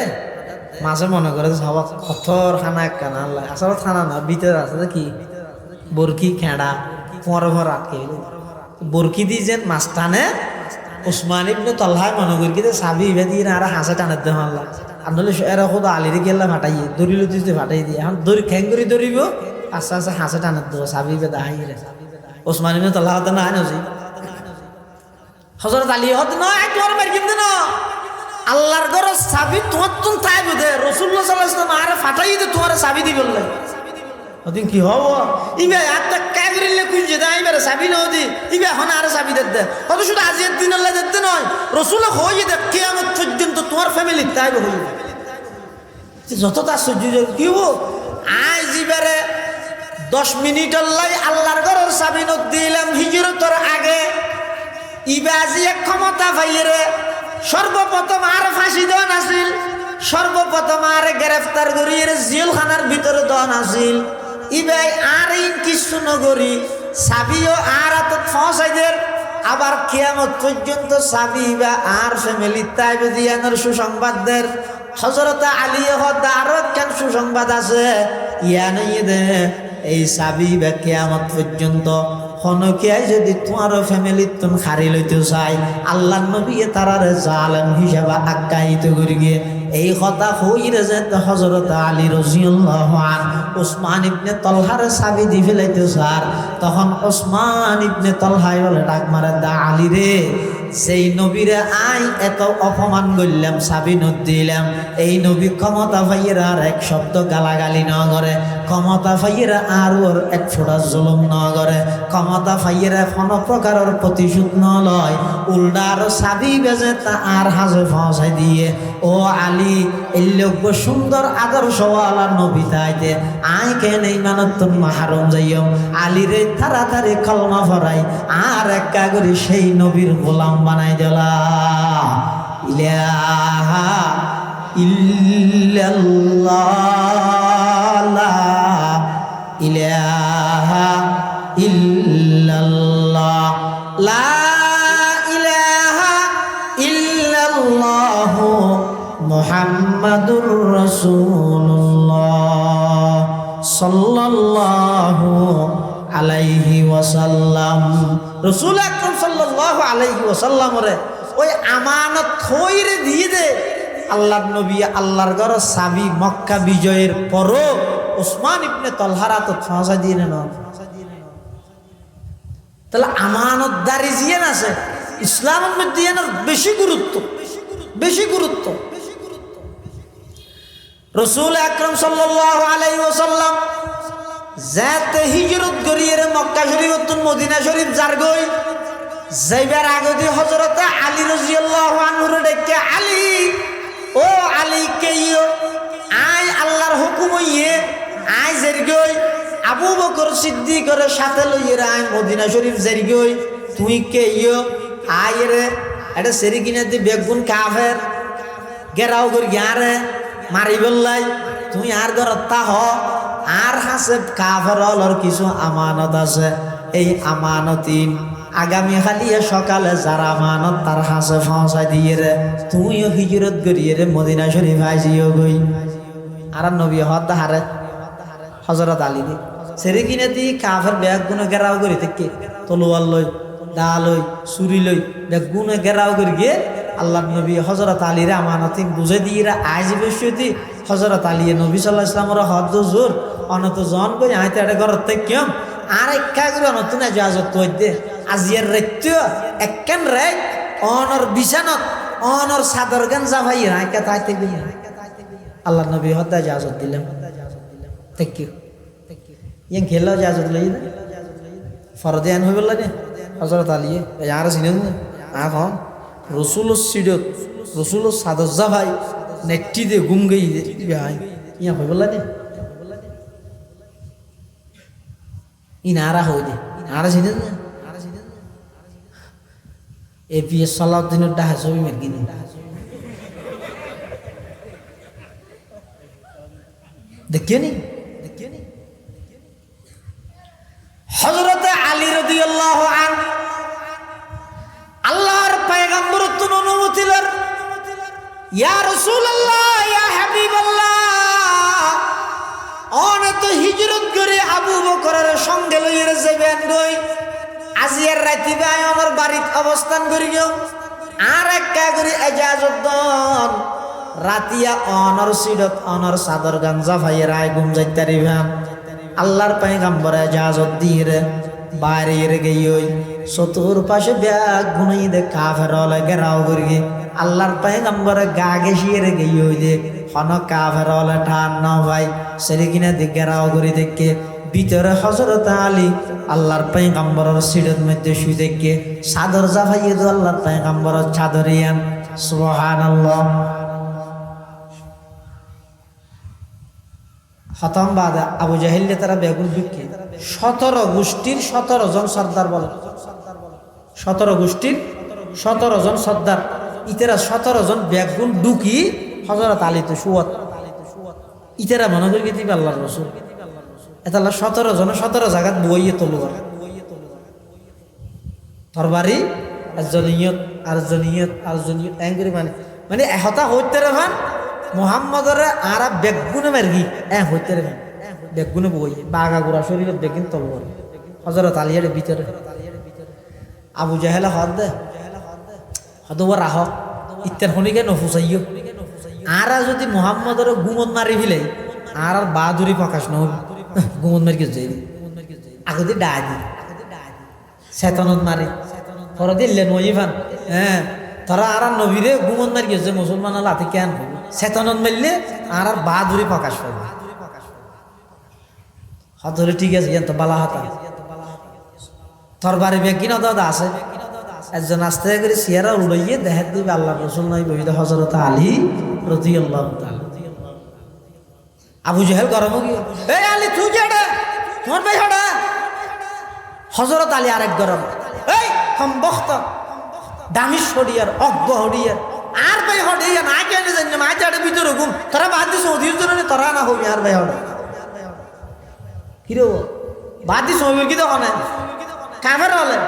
মাঝে মনে করে সবাক কঠোর খানা এক কানা আল্লাহ আসলে খানা না ভিতরে আছে কি বরকি খেড়া পর ভর আটকে বরকি দিয়ে যে মাছ টানে উসমান ইবনে তালহায় মনে করি কি চাবি ইভা দিয়ে না আর হাসে টানার দেহ আল্লাহ আর নলে এরা খোদ আলিরে গেলা ফাটাইয়ে দড়িল দিতে ফাটাই দিয়ে এখন দড়ি খ্যাং করে দৌড়িব আস্তে আস্তে হাসে টানার দেবো চাবি ইভা দাহাই রে উসমান ইবনে তালহা হতে না আইনছি হযরত আলী হতে নয় তোমার মার কিন্তু না আল্লাহর ঘরের চাবি তোমার তুমি তাই বুঝে রাসূলুল্লাহ সাল্লাল্লাহু আলাইহি ওয়াসাল্লাম আরে ফাটাই দিয়ে তোমার চাবি দি বললে ওদিন কি হব ইবে একটা কাগরিলে কুঁজে দেয় এবারে চাবি নাও দি ইবে এখন আর চাবি দে কত শুধু আজির দিন আল্লাহ দিতে নয় রসুল হয়ে দে কিয়ামত পর্যন্ত তোমার ফ্যামিলি তাই হয়ে যত তার সহ্য কি হবো আজ এবারে 10 মিনিট আল্লাহর ঘরের চাবি নত দিলাম হিজরতের আগে ইবে আজি এক ক্ষমতা পাইরে সর্বপ্রথম আর ফাঁসি দেওয়া নাছিল সর্বপ্রথম আর গ্রেফতার করিয়ে জেলখানার ভিতরে দেওয়া নাছিল ইবাই আর কিছু নগরী চাবিও আর হাতত ফসাইদের আবার কিয়ামত পর্যন্ত চাবি বা আর ফ্যামিলি তাইবে দিয়ানোর সুসংবাদদের হযরত আলী হদা আরো কেন সুসংবাদ আছে ইয়ানই দে এই চাবি বা কিয়ামত পর্যন্ত হনকিয়ায় যদি তোমার ফ্যামিলি তুমি হারি লইতে চাই আল্লাহ নবী তারার জালেম হিসাবে আখ্যায়িত করি গিয়ে এই কথা হইরে যে হযরত আলী রাদিয়াল্লাহু আনহু উসমান ইবনে তালহার চাবি দি ফেলাইতে স্যার তখন উসমান ইবনে তালহা বলে ডাক মারে দা আলী রে সেই নবীরে আই এত অপমান করলাম চাবি নত দিলাম এই নবী ক্ষমতা পাইয়েরা আর এক শব্দ গালাগালি ন করে ক্ষমতা পাইয়েরা আর ওর এক ফোঁটা জুলুম ন করে ক্ষমতা পাইয়েরা কোনো প্রকারের প্রতিশোধ ন লয় উল্টা আরো চাবি বেজে তা আর হাজে ফসাই দিয়ে ও আলী এই লোক সুন্দর আদর্শওয়ালা নবী তাইতে আই কেন এই মানতুন মাহরুম যাইও আলী রে তাড়াতাড়ি কলমা ফরাই আর এক কাগরি সেই নবীর গোলাম বানাই দিলা ইলাহা ইল্লাল্লাহ লা ইলাহা ইল্লাল্লাহ লা ইলাহা ইল্লাল্লাহ মুহাম্মাদুর রাসূলুল্লাহ সাল্লাল্লাহু আলাইহি ওয়াসাল্লাম রাসূল আকরাম সাল্লাল্লাহু আলাইহি ওয়াসাল্লাম রে ওই আমানত থইরে দিয়ে দে আল্লাহর নবী আল্লাহর ঘর চাবি মক্কা বিজয়ের পরও উসমান ইবনে তালহার তো ফাঁসা দিয়ে নেন তাহলে আমানতদারি জিয়ান আছে ইসলামের মধ্যে বেশি গুরুত্ব রাসূল আকরাম সাল্লাল্লাহু আলাইহি ওয়াসাল্লাম যাতে হিজরত করিয়ে মক্কা শরীফ মদিনা শরীফ জারগই যাইবার আগে দিয়ে হযরত আলী রাদিয়াল্লাহু আনহু ডেকে আলী ও আলী কেইও আই আল্লাহর হুকুম হইয়ে আই জারগই আবু বকর সিদ্দিকের সাথে লইয়ে আই মদিনা শরীফ জারগই তুই কেইও আই রে এটা সেরিকিনা দি বেগুন কাফের গেরাও করি গারে মারি বললাই তুই আর ঘরত তা হ আর হাসে কাফেরর কিছু আমানত আছে এই আমানতিন আগামী খালিয়ে সকালে যারা আমানত তার হাসে পৌঁছাই দিয়ে রে তুইও হিজরত করিয়ে রে মদিনা শরীফ আইজিও গই আর নবী হদ হারে হযরত আলী দি সেরে কিনে দি কাফের ব্যাগ গুনে গেরাও করি থেকে তলোয়ার লই দা লই ছুরি লই ব্যাগ গুনে গেরাও করি গিয়ে আল্লাহ নবী হযরত আলীরে আমানতিন বুঝে দিয়ে আইজ বসতি হযরত আলী নবী সাল্লাল্লাহু আলাইহি ওয়াসাল্লামের হদ জোর অনত জন কই আইতে এটা ঘরত থেকে আর একা করে নতুন ইজাজত তৈ দে আজিয়ার রাত একখান রাত অনর বিছানত অনর সাদর গান ভাই রাইকা তাইতে গই আল্লাহ নবী হদ ইজাজত দিলাম থ্যাংক ইউ ইয়াং খেলা ইজাজত লই না ফরদিয়ান হই বললা নে হযরত আলী ইয়ার সিনেন এখন রসুলের সিডত রসুলের সাদজ্জা ভাই নেটি দে গুম গই দে ভাই ইয়া হই বললা নে ইনারা হই দে আরা সিনেন না এপিএস সালাউদ্দিনের ডাহা ছবি মেরগিনি দেখিনি হযরতে আলী রাদিয়াল্লাহু আনহু আল্লাহর পয়গম্বর তুন অনুমতি লর ইয়া রাসূলুল্লাহ ইয়া হাবিবাল্লাহ অনেক হিজরত করে আবু বকরের সঙ্গে লইরে যাবেন গই আজিয়ার রাতি বাই আমার বাড়িতে অবস্থান করিও আর একটা করে ইজাজত দন রাতিয়া অনর সিডত অনর সাদর গাঞ্জা ভাইয়ের আয় ঘুম যাইতে রিভাম আল্লাহর পয়গম্বর ইজাজত দিয়ে বাইরে গইই চতুর পাশে ব্যাগ গুনাই দে কাফের হলে গেরাও করি আল্লাহর পয়গম্বর গা গেছিয়ে গইই দে হন কাফের হলে ঠান না ভাই সেরে কিনা দে গেরাও করি দেখে ভিতরে হযরত আলী আল্লাহর পয়গম্বরের সিডত মধ্যে শুই দেখে চাদর জাফাইয়ে দো আল্লাহর পয়গম্বরের চাদরিয়ান সুবহানাল্লাহ খতম বাদ আবু জাহিল তারা বেগুন বিক্রি 17 গোষ্ঠীর 17 জন সর্দার বলে 17 গোষ্ঠীর 17 জন সর্দার ইতেরা 17 জন বেগুন ঢুকি হযরত আলী তো সুয়াত ইতেরা মনে করি কি দিবে আল্লাহর রাসূল এতালা 17 জন 17 জায়গা বইয়ে তলোয়ার তরবারি আরজনিয়ত আরজনিয়ত আরজনিয়ত এঙ্গরি মানে এহতা হইতে রে ভান মুহাম্মদরে আরা বেগুনে মারগি হইতে রে বেগুনে বই বাগা গোড়া শরীরে বেগুন তলোয়ার হযরত আলীর ভিতরে আবু জাহেল হদ দে হদওয়া রাহ ইত্যার হনিকে নফুসাইও আরা যদি মুহাম্মদর গুমন মারি ফিলে আর বাহাদুরি প্রকাশ নহবি গুমন মারি যাই আগদি ডাদি চেতনত মারি তোরা দিলে নই ফান তোরা আর নবীরে গুমন মারি গেছে মুসলমান লাতি কেন চেতনত মারলে আর বাহাদুরি প্রকাশ পাবে হতরে ঠিক আছে তো বালা হাতা তোর বাড়ি বেগিন দাদা আছে একজন আস্তে করে সিয়ারা উড়াইয়ে দেখা দিবে আল্লাহ রসুল নাই বহিদ হযরত আলী রাদিয়াল্লাহু তাআলা আবু জাহেল গরম কি এই আলী তুই কেডা তোমার ভাই হড়া হযরত আলী আরেক গরম এই হম বখত দামিশ হডিয়ার অজ্ঞ হডিয়ার আর ভাই হডিয়া না কেন জানি না আজ আড়ে ভিতরে ঘুম তোরা বাদ দিছ ওদির জন্য তোরা না হবি আর ভাই হড়া কি রে বাদ দিছ হবি কি দেখো না কাফের হলে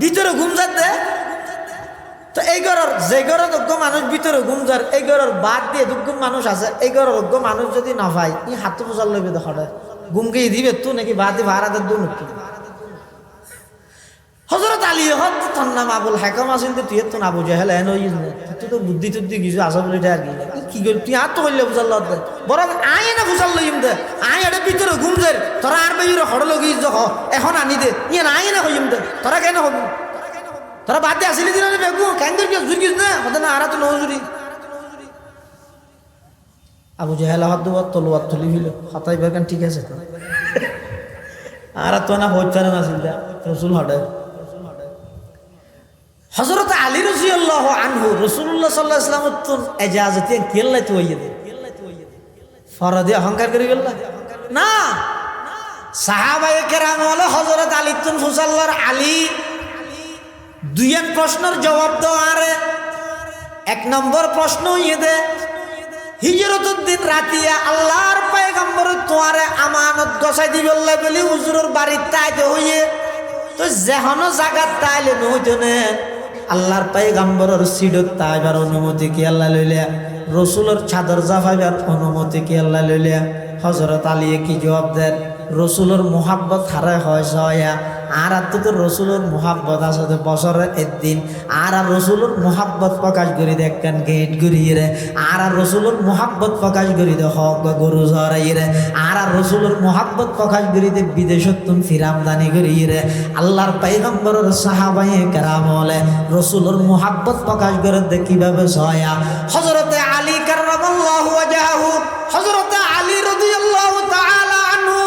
ভিতরে ঘুম যাতে তো এই ঘরের যে ঘরের যোগ্য মানুষ ভিতরে ঘুম যার এই ঘরের বাদ দিয়ে যোগ্য মানুষ আছে এই ঘরের যোগ্য মানুষ যদি না পাই ই হাত পোচার লইবে দেখা ঘুমকে দিবে তো নাকি বাদ দিয়ে ভাড়া দে দুন হযরত আলী হদ তোর নাম আবুল হাকাম আছেন তুই তো আবু জাহেল এন হই তুই তো বুদ্ধি টুদ্ধি কিছু আসা বলে আর কি করি তুই হাত তো হইলে বুঝাল দে বরং আই না বুঝাল লইম দে আই এটা ভিতরে ঘুম যার তোরা আর বাইরে হড় লগি যখ এখন আনি দে ইয়ে আই না হইম দে তোরা কেন হবি তোরা বাদ দিয়ে আসিলি দিন বেগু কেন করি জুরগিস না হতে না আর তো নজুরি আবু জাহেল হাত দুয়ার তলোয়ার তুলি ফিল হাতাই বেগান ঠিক আছে তো আর তো না হইতে না আসিল রসুল হডে হযরত আলী রাদিয়াল্লাহু আনহু রাসূলুল্লাহ সাল্লাল্লাহু আলাইহি ওয়াসাল্লাম তো ইজাজতে কেল্লাই তো হইয়ে দে ফরদে অহংকার করে গেল না সাহাবায়ে কেরাম হলো হযরত আলী তুন ফুসাল্লার আলী দুইয়ের প্রশ্নের জবাব দাও আরে এক নম্বর প্রশ্ন হইয়ে দে হিজরতের দিন রাতিয়া আল্লাহর পয়গম্বর তোয়ারে আমানত গছাই দিবল্লাই বলি হুজুরের বাড়িতে তাইতে হইয়ে তো যেহনো জায়গাত তাইলে নহইতো না আল্লাহর পয়গম্বরের সিডত তাইবার অনুমতি কি আল্লাহ লইলা রসুলের চাদর জাফাইবার অনুমতি কি আল্লাহ লইলা হযরত আলী কি জবাব দেন রসুলের মোহাব্বত হারায় হয় সয়া আর তো রসুলের মোহাব্বত আছে বছরের একদিন আর রসুলের মোহাব্বত প্রকাশ করি দেখেন গেট ঘুরিয়ে রে আর রসুলের মোহাব্বত প্রকাশ করি দে হক গরু জরাই রে আর রসুলের মোহাব্বত প্রকাশ করি দে বিদেশত তুমি ফিরামদানি করিয়ে রে আল্লাহর পয়গম্বরের সাহাবায়ে কেরাম হলে রসুলের মোহাব্বত প্রকাশ করে দে কিভাবে সয়া হযরতে আলী কাররামাল্লাহু ওয়াজহাহু হযরতে আলী রাদিয়াল্লাহু তাআলা আনহু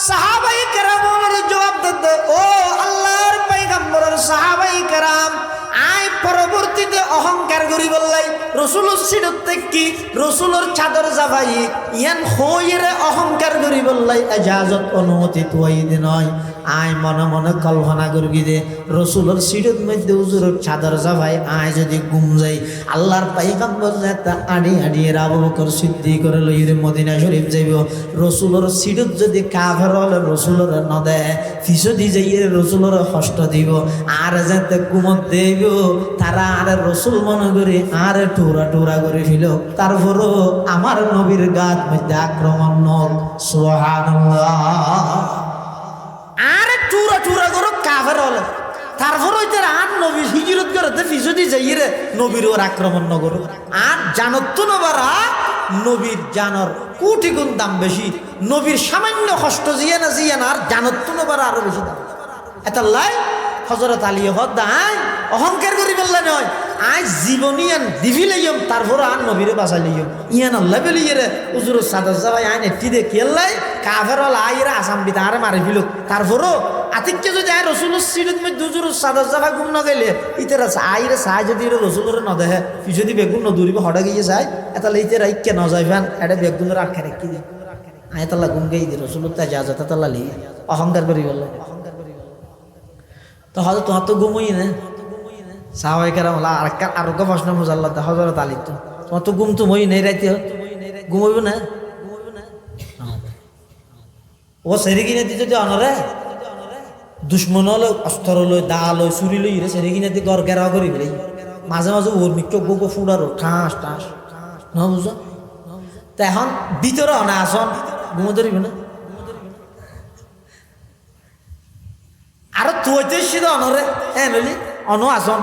সাহাবায়ে কেরামের জবাব দিতে ও আল্লাহর পয়গম্বরের সাহাবায়ে কেরাম আয় পরবর্তীতে অহংকার করি বললাই রসুলের সিরতে কি রসুলের চাদর জাফাই ইয়ান হইরে অহংকার করি বললাই ইজাজত অনুমতি তুই নয় আয় মনে মনে কল্পনা করবি রে রসুলের সিটের মধ্যে হুজুরের চাদর জাভাই আয় যদি ঘুম যাই আল্লাহর পাইগাম্বর যেটা আড়ি আড়িয়ে আবু বকর সিদ্দিক করে লইরে মদিনা শরীফ যাইব রসুলের সিটের যদি কাফের হলে রসুলের নদে ফিসদি যাইয়ে রসুলের কষ্ট দিব আর যেতে ঘুমত দেব তারা আর রসুল মনে করে আর টুরা টুরা করে ফেল তারপরও আমার নবীর গাত মধ্যে আক্রমণ নক সুবহানাল্লাহ আর টুরা টুরা করে কাফের হলে তারপর ওইটার আর নবী হিজরত করতে ফিসদি যাইয়ে রে নবীর ওর আক্রমণ নগর আর জানত তো নবারা নবীর জানর কোটি গুণ দাম বেশি নবীর সামান্য কষ্ট জিয়ে না আর জানত তো নবারা আরো বেশি দাম এটা লাই হযরত আলী হদাই অহংকার করি বললে নয় আজ জীবনিয়ান দিবি লইম তারপর আর নবীরে বাঁচাই লইম ইয়ান আল্লাহ বলি রে হুজুর সাদা যাবাই আইন একটি দে কেলাই কাফের হল আইরা আসাম বিতা আরে মারি ফিলুক তারপরও আতিককে যদি আয় রসুলের সিরিত মধ্যে হুজুর সাদা যাবা গুম না গেলে ইতেরা আইরে চাই যদি রসুলের ন দেহে যদি বেগুন নদুরিব হঠাৎ গিয়ে চাই এটা ইতেরা ইকে ন যাই ফ্যান এটা বেগুনের আখে রেখে দিই আয় তাল্লা গুম গেই দি রসুলের তা যা যা তাল্লা লি অহংকার করি বললো তো হয়তো তোমার তো ঘুমই না সাহাবাই কেরাম আরোগ্য প্রশ্ন মুজাল্লাহ হযরত আলী তো তোমার তো ঘুম তো মই নেই রাইতে ঘুমাইব না ও সেরে কিনে দিতে যদি অনরে দুশ্মন হলো অস্ত্র লই দা লই চুরি লই রে সেরে কিনে দি ঘর ঘেরাও করি বলে মাঝে মাঝে ওর চোখ গো ফুড়ারো ঠাস ঠাস না বুঝো তো এখন ভিতরে অনা আসন ঘুমো ধরিব না আর তুই সিধা অনরে হ্যাঁ নলি অন আসন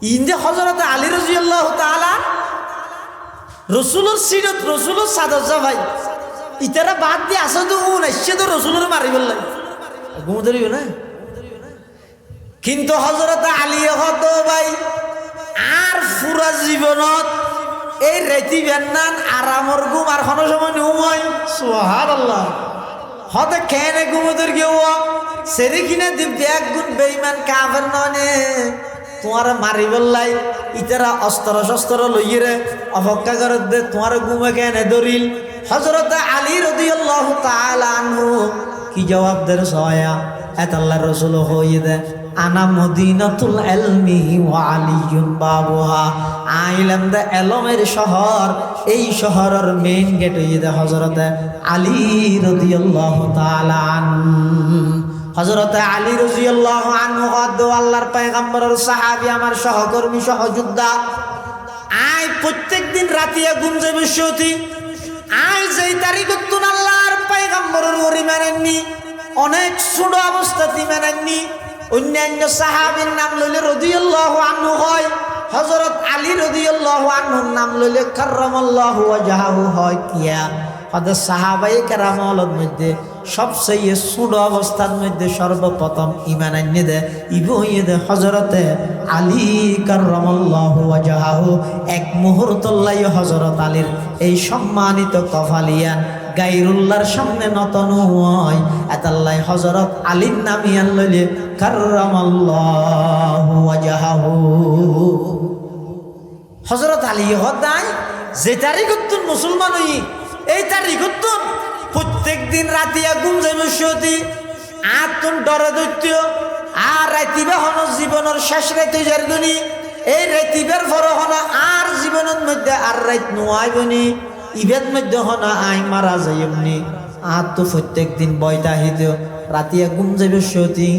ইন্দে হযরত আলী রাদিয়াল্লাহু তাআলা রসুলের সিরত রসুলের সাদর ভাই ইতারা বাদ দিয়ে আসে তো উনাইছে তো রসুলের মারি বললাই ঘুম ধরিব না কিন্তু হযরত আলী হত ভাই আর পুরা জীবনত এই রেতি বেন্নান আরামর ঘুম আর কোনো সময় ঘুমাই সুবহানাল্লাহ হতে খেয়ে ঘুমোদের কেউ সেরে কিনে দিব এক গুণ বেঈমান কাফের ননে তোমার মারি বললাই ইতারা অস্ত্র শস্ত্র লইয়ে অপেক্ষা করে দে তোমার ঘুমে কেনে দরিল হযরত আলী রাদিয়াল্লাহু তাআলা আনহু কি জবাব দেন সয়া এত আল্লাহর রাসূল হইয়ে দে আনা মদিনাতুল ইলমি ওয়া আলিয়ুন বাবুহা আইলাম দে এলমের শহর এই শহরের মেইন গেট হইয়ে দে হযরত আলী রাদিয়াল্লাহু তাআলা হযরত আলী রাদিয়াল্লাহু আনহু কদ আল্লাহর পয়গম্বরের সাহাবী আমার সহকর্মী সহযোদ্ধা আয় প্রত্যেকদিন রাতিয়া ঘুম যাবে সতী আয় যেই তারিখ তুন আল্লাহর পয়গম্বরের ওরি মানেননি অনেক ছোট অবস্থাতে মানেননি অন্যান্য সাহাবীর নাম লইলে রাদিয়াল্লাহু আনহু হয় হযরত আলী রাদিয়াল্লাহু আনহুর নাম লইলে কাররামাল্লাহু ওয়াজহাহু হয় কিয়া হযরত সাহাবায়ে কেরামের মধ্যে সবচেয়ে ছোট অবস্থার মধ্যে সর্বপ্রথম ঈমান আনিয়ে দে ইবইয়ে দে হযরতে আলী কাররামাল্লাহু ওয়াজহাহু এক মুহূর্ত লাই হযরত আলীর এই সম্মানিত কফালিয়ান গায়রুল্লাহর সামনে নতন হয় এতাল্লাই হযরত আলীর নামিয়ান লইলে কাররামাল্লাহু ওয়াজহাহু হযরত আলী হদাই যে তারিখতুন মুসলমান হই এই তারিখতুন প্রত্যেক দিন রাতিয়া ঘুম যাইব সতী আতুন ডরে দৈত্য আর রাতিবে হন জীবনের শেষ রাতে জারগুনি এই রাতিবের পর হন আর জীবনের মধ্যে আর রাত নোয়াইবনি ইবেদ মধ্যে হন আই মারা যাইবনি আর তো প্রত্যেক দিন বই তাহিত রাতিয়া ঘুম যাইব সতী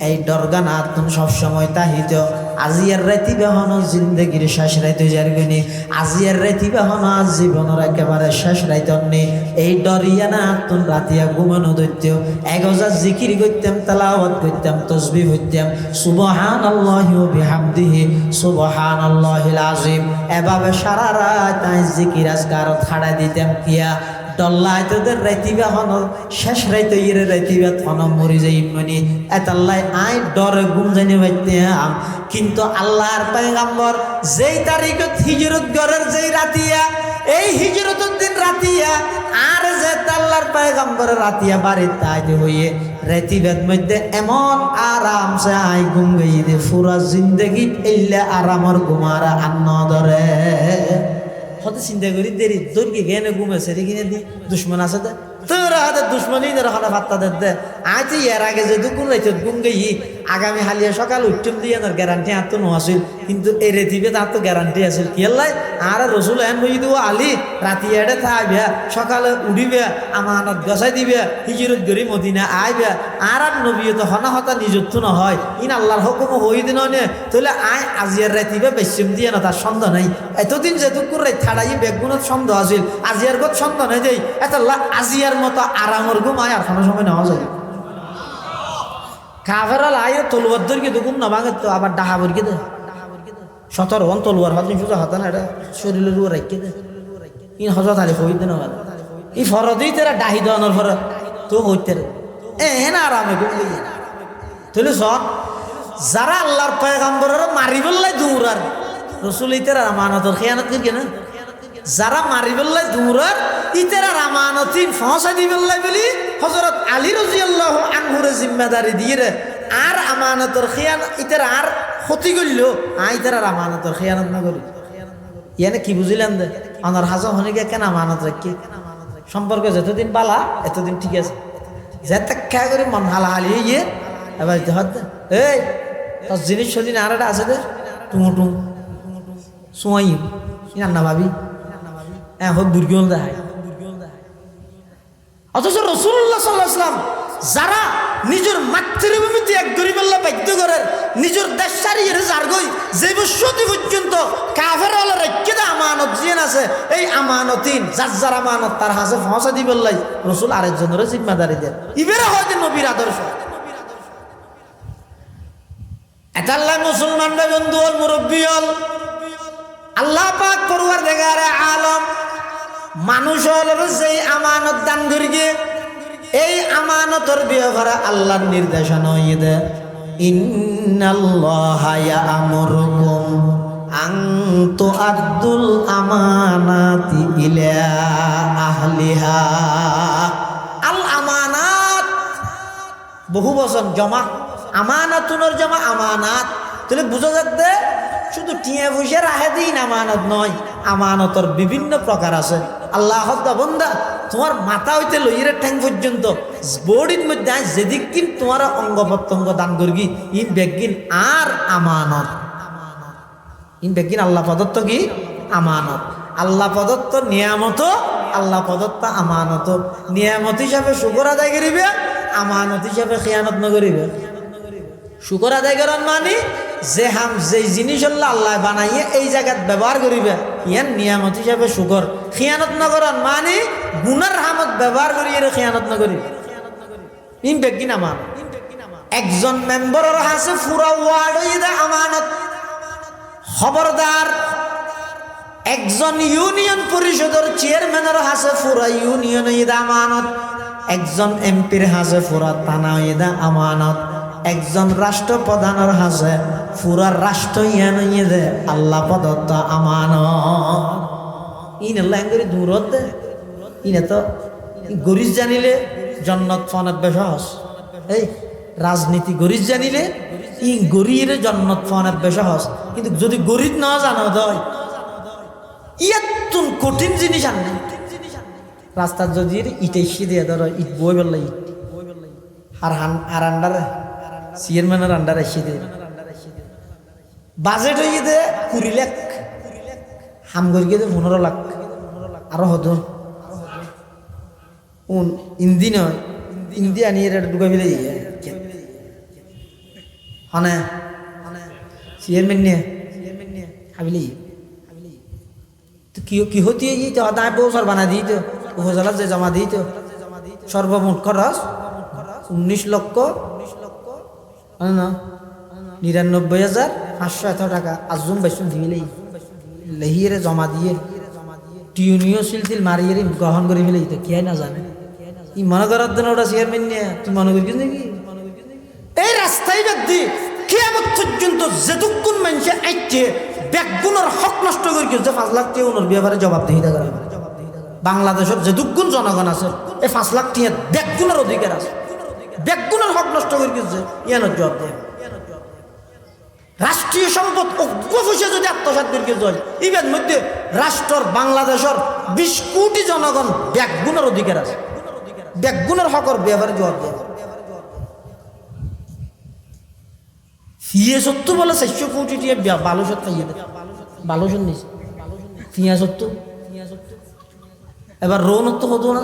এই ডরগান আতুন সবসময় তাহিত আজিয়ার রাতিবে হন জিন্দগির শেষ রাইতে জারগুনি আজিয়ার রাতিবে হন আজ জীবনের একেবারে শেষ রাইতনি এই ডরিয়া না আতুন রাতিয়া ঘুমানো দৈত্য এগজা জিকির করতাম তেলাওয়াত করতাম তাসবিহ হইতাম সুবহানাল্লাহি ওয়া বিহামদিহি সুবহানাল্লাহিল আযীম এভাবে সারা রাত আই জিকির আজকার ছাড়া দিতাম কিয়া ডল্লাই তোদের রাইতিবা হন শেষ রাইতে ইরে রাইতিবা হন মরি যাই মনি এতাল্লাই আই ডরে ঘুম জানি বাইতাম কিন্তু আল্লাহর পয়গম্বর যেই তারিখত হিজরত গরের যেই রাতিয়া এই হিজরতের দিন রাতিয়া আর যে আল্লাহর পয়গম্বরের রাতিয়া বাড়ি তাই হইয়ে রাতিবের মধ্যে এমন আরামসে আই ঘুম গই দে পুরা জিন্দগি এল্লা আরামর ঘুমারা আন্ন ধরে হতে চিন্তা করি দেরি দৌড়কে গেনে ঘুমেছে রে কিনে দি দুশ্মন আছে দে তোরা হাতে দুশ্মনই ধরে হলে ভাত্তা দে আজ এর আগে যে দুকুন রাইত গুম গেই আগামী হালিয়া সকাল উঠম দিয়ে তার গ্যারান্টি আর তো নছিল কিন্তু এরে দিবে তার তো গ্যারান্টি আছিল কি আল্লাহ আর রসুল এন বই দিব আলী রাতি এড়ে থাকবে সকালে উঠিবে আমানত গছাই দিবে হিজরত গরি মদিনা আইবে আর নবী তো হনা হতা নিজত্ব নহয় ইন আল্লাহর হুকুম হই দিন নে তাহলে আয় আজিয়ার রাতিবে বেশম দিয়ে না তার সন্দেহ নাই এতদিন যে দুকুর রাত ছাড়াই বেগুনত সন্দেহ আছিল আজিয়ার গত সন্দেহ নাই দেই এত আজিয়ার মতো আরামর ঘুম আয় আর কোনো সময় নেওয়া যায় কাফেরাল আয় তলুয়ার ধরকে দুগুণ না ভাঙে তো আবার ডাহা ভরকে দে 17 তলুয়ার হাত সোজা হাতা না এটা শরীরের উপর রাখকে দে ইন হজরত আলী হই দে না ই ফরদেই তেরা ডাহি দেওয়ানোর ফর তো হইতে না আরামে ঘুম দিয়ে তাহলে সব যারা আল্লাহর পয়গম্বরের মারি বললাই দৌড়ার রসুল ইতেরা আমানতর খেয়ানত করি না যারা মারি বললাই দৌড়ার ইতেরা আমানতি ফসা দি বললাই বলি হযরত আলী রাদিয়াল্লাহু আনহুর জিম্মাদারি দিয়ে রে আর আমানতর খেয়ান ইতেরা আর ক্ষতি করল ইতেরা আমানতর খেয়ানত না করি ইয়ানে কি বুঝিলেন দে আমার হাজম হনে গিয়ে কেন আমানত রাখি সম্পর্ক যতদিন বালা এতদিন ঠিক আছে যেতে খেয়া করে মন হালাহালি ইয়ে এবার এই তোর জিনিস সদিন আর একটা আছে দে টুমুটুম সোয়াই না ভাবি হ্যাঁ হোক দুর্গল দেখায় অথচ রাসূলুল্লাহ সাল্লাল্লাহু আলাইহি ওয়াসাল্লাম যারা নিজের মাতৃভূমিতে এক গরিবাল্লাহ বাধ্য করেন নিজের দেশ ছাড়িয়ে যারগই যে বছর পর্যন্ত কাফেরওয়ালা রেখে দে আমানত জিয়ান আছে এই আমানতিন যার আমানত তার হাতে পৌঁছা দিবল্লাই রাসূল আরেকজনের জিম্মাদারি দেন ইবেরা হয় যে নবীর আদর্শ এটাল্লাহ মুসলমানরা বন্ধু হল মুরব্বী হল আল্লাহ পাক পরওয়ারদিগারে আলম মানুষ হল সেই আমানত দান করিগে এই আমানতর ব্যবহার আল্লাহর নির্দেশনা হইয়ে ইন্নাল্লাহা ইয়া'মুরুকুম আন তুআদ্দুল আমানাতি ইলা আহলিহা আল আমানাত বহু বচন জমা আমানাতুনের জমা আমানাত তাহলে বুঝা যাচ্ছে শুধু টিয়া পয়সা রাখে দিন আমানত নয় আমানতর বিভিন্ন প্রকার আছে আল্লাহ বন্দা তোমার মাথা হইতে লইয়ের ঠ্যাং পর্যন্ত বডির মধ্যে যেদিকিন তোমার অঙ্গ প্রত্যঙ্গ দান করবি ইন বেগিন আর আমানত ইন বেগিন আল্লাহ প্রদত্ত কি আমানত আল্লাহ প্রদত্ত নিয়ামত আল্লাহ প্রদত্ত আমানত নিয়ামত হিসাবে শুকর আদায় করিবে আমানত হিসাবে খেয়ানত নকরিবে শুকর আদায় করার মানে যে জিনিস আল্লাহ বানাইয়ে এই জায়গাত ব্যবহার করিবে ইয়ান নিয়ামত হিসাবে শুকর খিয়ানত নগরন মানে গুনার হামত ব্যবহার করি এর খিয়ানত নগরি ইন বেগিন আমার একজন মেম্বারের হাতে পুরা ওয়ার্ড হইদা আমানত খবরদার একজন ইউনিয়ন পরিষদের চেয়ারম্যানের হাতে পুরা ইউনিয়ন হইদা আমানত একজন এমপির হাতে পুরা থানা হইদা আমানত একজন রাষ্ট্রপ্রধানের হাতে পুরা রাষ্ট্র ইয়ান হইদে আল্লাহ প্রদত্ত আমানত ইন আল্লাহ করে দূরত দে ইনে তো গরিস জানিলে জন্নত ফনত সহজ এই রাজনীতি গরিস জানিলে ই গরির জন্নত ফনত সহজ কিন্তু যদি গরিব না জানো দয় ইয়াতুন কঠিন জিনিস আনবে রাস্তার যদি ইট এসে দিয়ে ধর ইট বই বললে ইট আর আন্ডারে চেয়ারম্যানের আন্ডারে এসে দিয়ে বাজেট হয়ে দে 20 লাখ হাম করি গিয়ে 15 লাখ আরো হতো ইন্দি নয় ইন্দি আনিয়ে ঢুকা ফেলে হনে চেয়ারম্যান নিয়ে হাবিলি তো কি হতি তো আদায় বছর বানা দিই তো উপজেলা যে জমা দিই তো সর্বমোট খরচ 19 লক্ষ 99,500 টাকা আজম বাইসুন দিলেই লেহিয়ে জমা দিয়ে টিউনিও সিলতিল মারিয়ে গ্রহণ করে ফেলে কি না জানে ই মনে করার জন্য ওটা চেয়ারম্যান নিয়ে তুই মনে করিস নাকি এই রাস্তায় ব্যক্তি কিয়ামত পর্যন্ত যেটুকুন মানুষে আইছে ব্যাগুনের হক নষ্ট করে যে 5 লাখ টাকা ওনার ব্যাপারে জবাবদিহিতা করে বাংলাদেশের যেটুকুন জনগণ আছে এই 5 লাখ টাকা ব্যাগুনের অধিকার আছে ব্যাগুনের হক নষ্ট করে গেছে ইয়ানোর জবাব দেয় রাষ্ট্রীয় সম্পদ অপফসে যদি আত্মসাৎ করে যায় ইভেন মধ্যে রাষ্ট্র বাংলাদেশের 20 কোটি জনগণ ব্যাগুনের অধিকার আছে ব্যাগুনের হকর ব্যাপারে জবাব দেয় ফিয়ে সত্য বলে 400 কোটি টিয়া বালুসত খাইয়ে দেয়, বালুসত নিছে ফিয়া সত্য। এবার রৌনত হতো না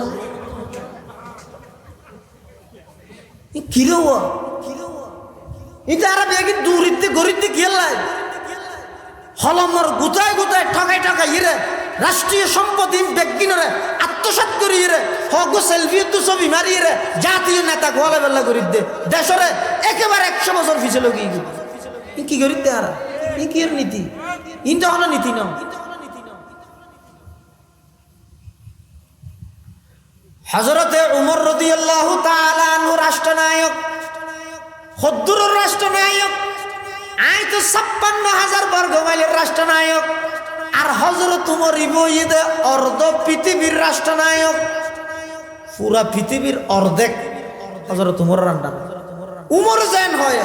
কিরে এটা আর বেগি দূরিতে গরিতে গেলাই হলমর গুতায় গুতায় ঠকাই ঠকাই ইরে রাষ্ট্রীয় সম্পত্তি ব্যক্তিনরে আত্মসাৎ করি ইরে হগো সেলফি তো ছবি মারি রে জাতীয় নেতা গোলা বেলা করি দে দেশরে একেবারে 100 বছর পিছলে কি করি দে আর কি এর নীতি ইনটা হলো নীতি না। হযরতে উমর রাদিয়াল্লাহু তাআলা আনহু রাষ্ট্রনায়ক, খদ্দুরের রাষ্ট্রনায়ক, আই তো 56,000 বর্গ মাইলের রাষ্ট্রনায়ক। আর হযরত উমর ইবইদে অর্ধ পৃথিবীর রাষ্ট্রনায়ক, পুরা পৃথিবীর অর্ধেক হযরত উমরের আন্ডার। উমর যেন হয়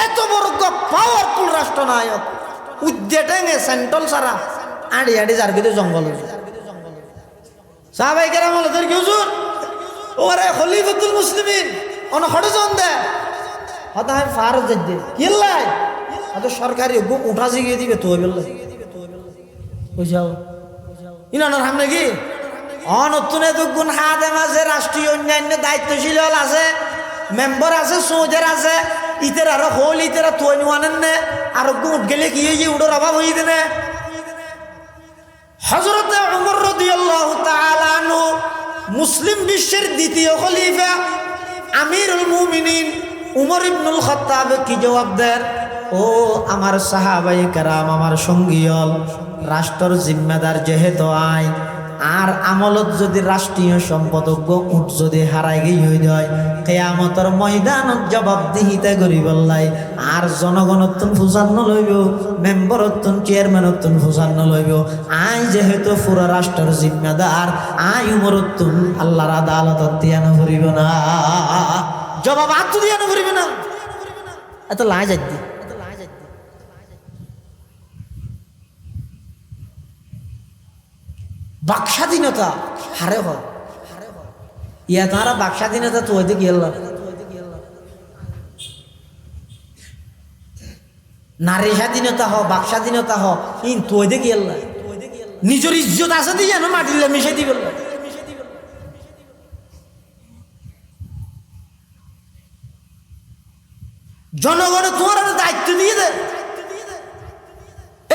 এত বড় পাওয়ারফুল রাষ্ট্রনায়ক, উদ্দেটেঙ্গে সেন্ট্রাল সারা আড়ি আড়ি যার ভিতরে জঙ্গল হয়েছে। সাহাবায়ে কেরাম বলে কি হুজুর ওরে খলিফাতুল মুসলিমিন অন খড়জন দে হতা হয় ফারজ দে কিল্লাই আতো সরকারি উঠা জিগিয়ে দিবে তো বললে বুঝাও ইনানোর সামনে কি অনতুন দুগুণ হাতে মাঝে রাষ্ট্রীয় অন্যান্য দায়িত্বশীল আছে, মেম্বার আছে, সৌদের আছে, ইতের আরো হল ইতের তুই আনেন নে আর উঠ গেলে কি উড়োর অভাব হয়ে দেনে। হযরতে উমর রাদিয়াল্লাহু তাআলা আনহু মুসলিম বিশ্বের দ্বিতীয় খলিফা আমিরুল মুমিনিন উমর ইবনুল খাত্তাব কি জবাব দেন? ও আমার সাহাবায়ে কেরাম, আমার সঙ্গীয়ল, রাষ্ট্রের জিম্মেদার যেহেতু আই আর আমলত যদি রাষ্ট্রীয় সম্পদজ্ঞ উঠ যদি হারাই গিয়ে হয়ে যায় কিয়ামতের ময়দানত জবাবদিহিতা করি বললাই আর জনগণত্বন ফুসান্ন লইব, মেম্বারত্বন চেয়ারম্যানত্বন ফুসান্ন লইব। আই যেহেতু পুরো রাষ্ট্রের জিম্মেদার আই উমরত্বন আল্লাহর আদালত দিয়া নভরিব না, জবাব আত্ম দিয়া নভরিব না। এত লাই যাই দি বাক স্বাধীনতা হারে হয় ইয়া তারা বাক স্বাধীনতা তো ওইদিকে গেল, নারী স্বাধীনতা হ বাক স্বাধীনতা হ ইন তো ওইদিকে গেল, নিজের ইজ্জত আছে দিয়ে যেন মাটিলে মিশে দি বলল। জনগণ তোমার দায়িত্ব দিয়ে দেয়।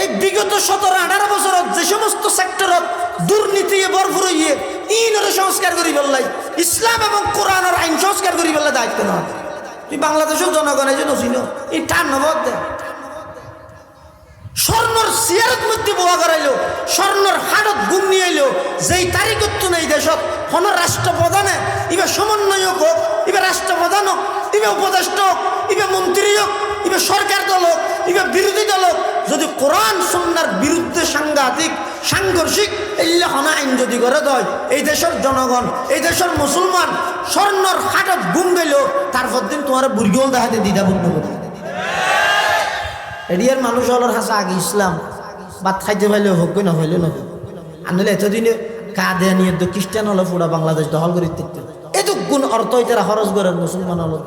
এই বিগত 17-18 বছর যে সমস্ত সেক্টরত দুর্নীতি ভরপুর হইয়ে ইনরে সংস্কার করি বললাই, ইসলাম এবং কোরআনের আইন সংস্কার করি বললে দায়িত্ব না। তুই বাংলাদেশের জনগণের জন্য চিনো এই টান নবদ দে স্বর্ণর সিয়ারত মধ্যে বোয়া করাইলো, স্বর্ণর হাটত গুম নিয়ে এলো, যেই তারিখত নেই দেশত কোন রাষ্ট্রপ্রধানে ইবে সমন্বয়ক হোক, ইবে রাষ্ট্রপ্রধান হোক, ইবে উপদেষ্টা হোক, ইবে মন্ত্রী হোক, ইবে সরকার দল হোক, ইবে বিরোধী দল হোক, যদি কোরআন সুন্নাহর বিরুদ্ধে সাংঘাতিক সাংঘর্ষিক ইল্লাহনা আইন যদি করে দেয়, এই দেশের জনগণ, এই দেশের মুসলমান স্বর্ণর হাটত গুম গেল, তারপর দিন তোমার বুর্গিওল দেখাতে দ্বিধাবুদ্ধ করে এরিয়ার মানুষ হলোর হাসা আগে ইসলাম ভাত খাইতে পাইলে হোক না হইলে না আনলে এতদিনে কাঁদে নিয়ে তো খ্রিস্টান হলো পুরা বাংলাদেশ দখল করে দিতে এতগুণ অর্থ তারা খরচ করে মুসলমান হলো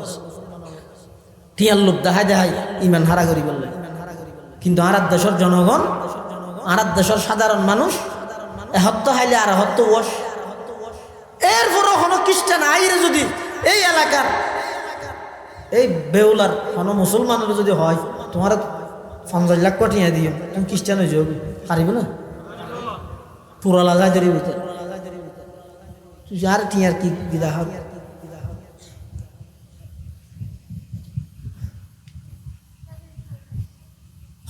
টিয়ার লোক দেখাই দেখাই ইমান হারা করি বললেন। কিন্তু আর দেশের জনগণ, আর দেশের সাধারণ মানুষ হত্য হাইলে আর হত্য ওয়াস এরপরও হন খ্রিস্টান আইরে যদি এই এলাকার এই বেউলার হন মুসলমানের যদি হয় তোমার 50 লাখ কোটি দিয়ে তুমি খ্রিস্টান হয়ে যাবে পারিব না পুরা লাগাই ধরি ভিতরে তুই আর টিয়ার কি বিদা হবে।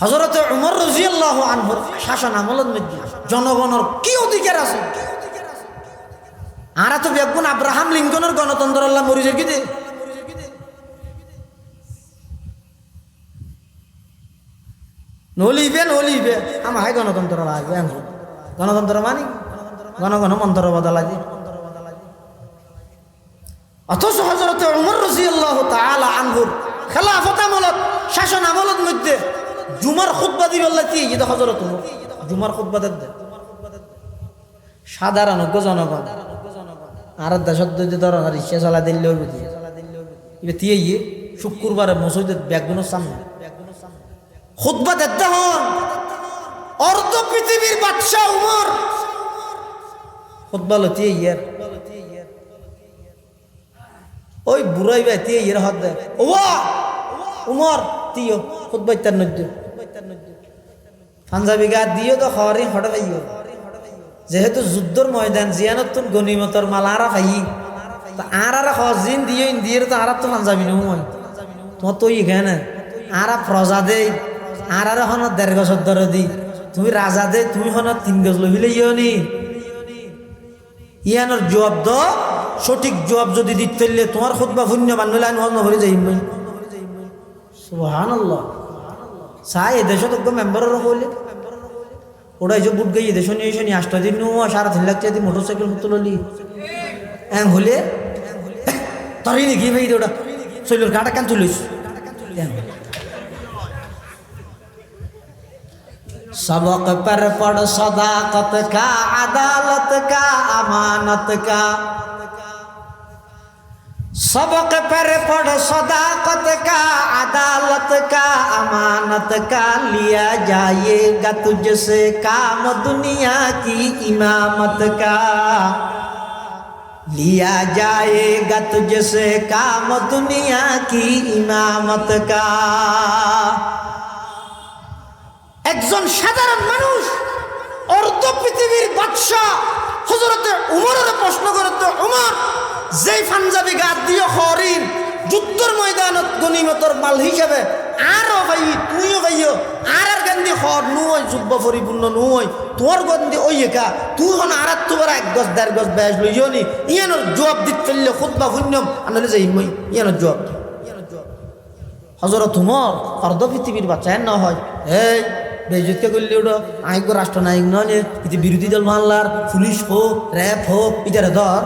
হযরতে উমর রাদিয়াল্লাহু আনহুর শাসন আমলের মধ্যে জনগণের কি অধিকার আছে? আর তো বেগুন আব্রাহাম লিঙ্কনের গণতন্ত্র আল্লাহ মরিজের কি দে নলিবে নলিবে আমার হাই গণতন্ত্র লাগবে গণতন্ত্র মানি গণগণ মন্ত্র বদলা দি। অথচ হযরতে উমর রাদিয়াল্লাহু তাআলা আনহুর খেলাফত আমলত শাসন আমলের মধ্যে জুমার খুতবা দিবেল্লা কি এটা হযরত উমর জুমার খুতবা দেন সাধারণ জনগণ আর দেশত যদি ধর রিক্সা চালা দিলেও বুঝি এবার শুক্রবারে মসজিদের ব্যাগগুলোর সামনে খুতবা দেখতে হন অর্ধ পৃথিবীর বাদশা উমর খুতবা লতি ইয়ার ওই বুড়াই বাইতে ইয়ার হাত দেয় ওয়া উমর তিও খুতবা ইত্যার নদ্য পাঞ্জাবি গা দিও তো খাওয়ারি হঠাৎ পাইও যেহেতু যুদ্ধর ময়দান জিয়ানতুন গনিমতর মাল আরা খাই আর খাওয়া জিন দিও ইন্দিয়ের তো আর তো পাঞ্জাবি নয় তোমার তো এখানে আর প্রজা দেই আর হন 1.5 গজ ধরে দি তুমি রাজা দে তুমি হন 3 গজ লইলে ইয়ে নি ইয়ানোর জবাব দ সঠিক জবাব যদি দিতে তোমার খুতবা শূন্য বানলে আইন হল নহরে যাইম মই সুবহানাল্লাহ সাই এদেশত একদম মেম্বারের কইলে ওড়াই যে বুট গই এদেশ নিয়ে এসে 8 দিন নো 3.5 লাখ টাকা মোটরসাইকেল মতো ললি এম হলে তরি নাকি ভাই ওটা চইলর গাটা কান চলিস सबक पर पढ़ सदाकत का अदालत का अमानत का सबक पर पढ़ सदाकत का अदालत का अमानत का लिया जाएगा तुझसे काम दुनिया की इमामत का लिया जाएगा तुझसे काम दुनिया की इमामत का একজন সাধারণ মানুষ অর্ধ পৃথিবীর বাদশাহ হযরতে উমরের প্রশ্ন করতে উমর যেই পাঞ্জাবি গাদ দিয়ে হরিণ যুদ্ধের ময়দানত গনিমতর মাল হিসেবে আরো ভাই তুইও ভাইও আর গান্ধী হর নয় যুদ্ধ পরিপূর্ণ নয় তোর গন্ধি ওই একা তুই হন আর তোমার 1 গজ 1.5 গজ ব্যাস লইও নি ইয়ানোর জবাব দিতে ফেললে খুতবা শূন্যম আনলে যাই মই ইয়ানোর জবাব হযরত উমর অর্ধ পৃথিবীর বাচ্চা না হয় এই বেজুতকে করলে ওটা আইগো রাষ্ট্রনায়ক নয় এতে বিরোধী দল মানলার পুলিশ হোক র্যাব হোক ইটারে ধর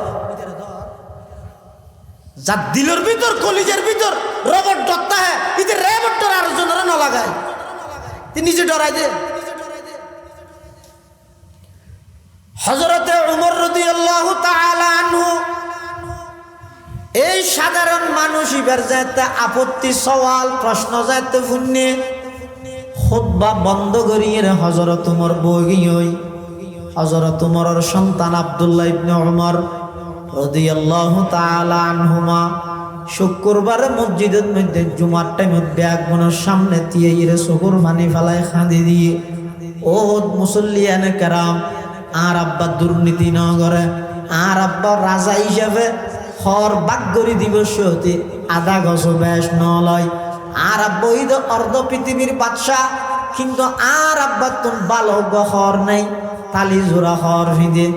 যার দিলের ভিতর কলিজের ভিতর রবট ডরতা হ্যাঁ এতে র্যাবট ডর আর জনের না লাগায় তুই নিজে ডরাই দে হযরতে উমর রাদিয়াল্লাহু তাআলা আনহু এই সাধারণ মানুষ ইবার যাতে আপত্তি সওয়াল প্রশ্ন যাতে শুনে খুতবা বন্ধ করিয়ে হযরত উমর বগিয়ই হযরত উমরের সন্তান আব্দুল্লাহ ইবনে উমর রাদিয়াল্লাহু তাআলা আনহুমা শুক্রবার মসজিদের মধ্যে জুমার টাইমে ব্যাগগুলোর সামনে দিয়ে ইরে চকুর পানি ফেলায় খাঁদি দিয়ে ও মুসল্লিয়ানে কেরাম আর আব্বা দুর্নীতি না করে আর আব্বা রাজা হিসেবে হর বাগ্যরি দিবস হতে 1/2 গজ ব্যাস নলয় আর আব্বা ওই তো অর্ধ পৃথিবীর বাদশাহ কিন্তু আর আব্বা তুমি ভালো গহর নাই তালি জোড়া হর ভিদে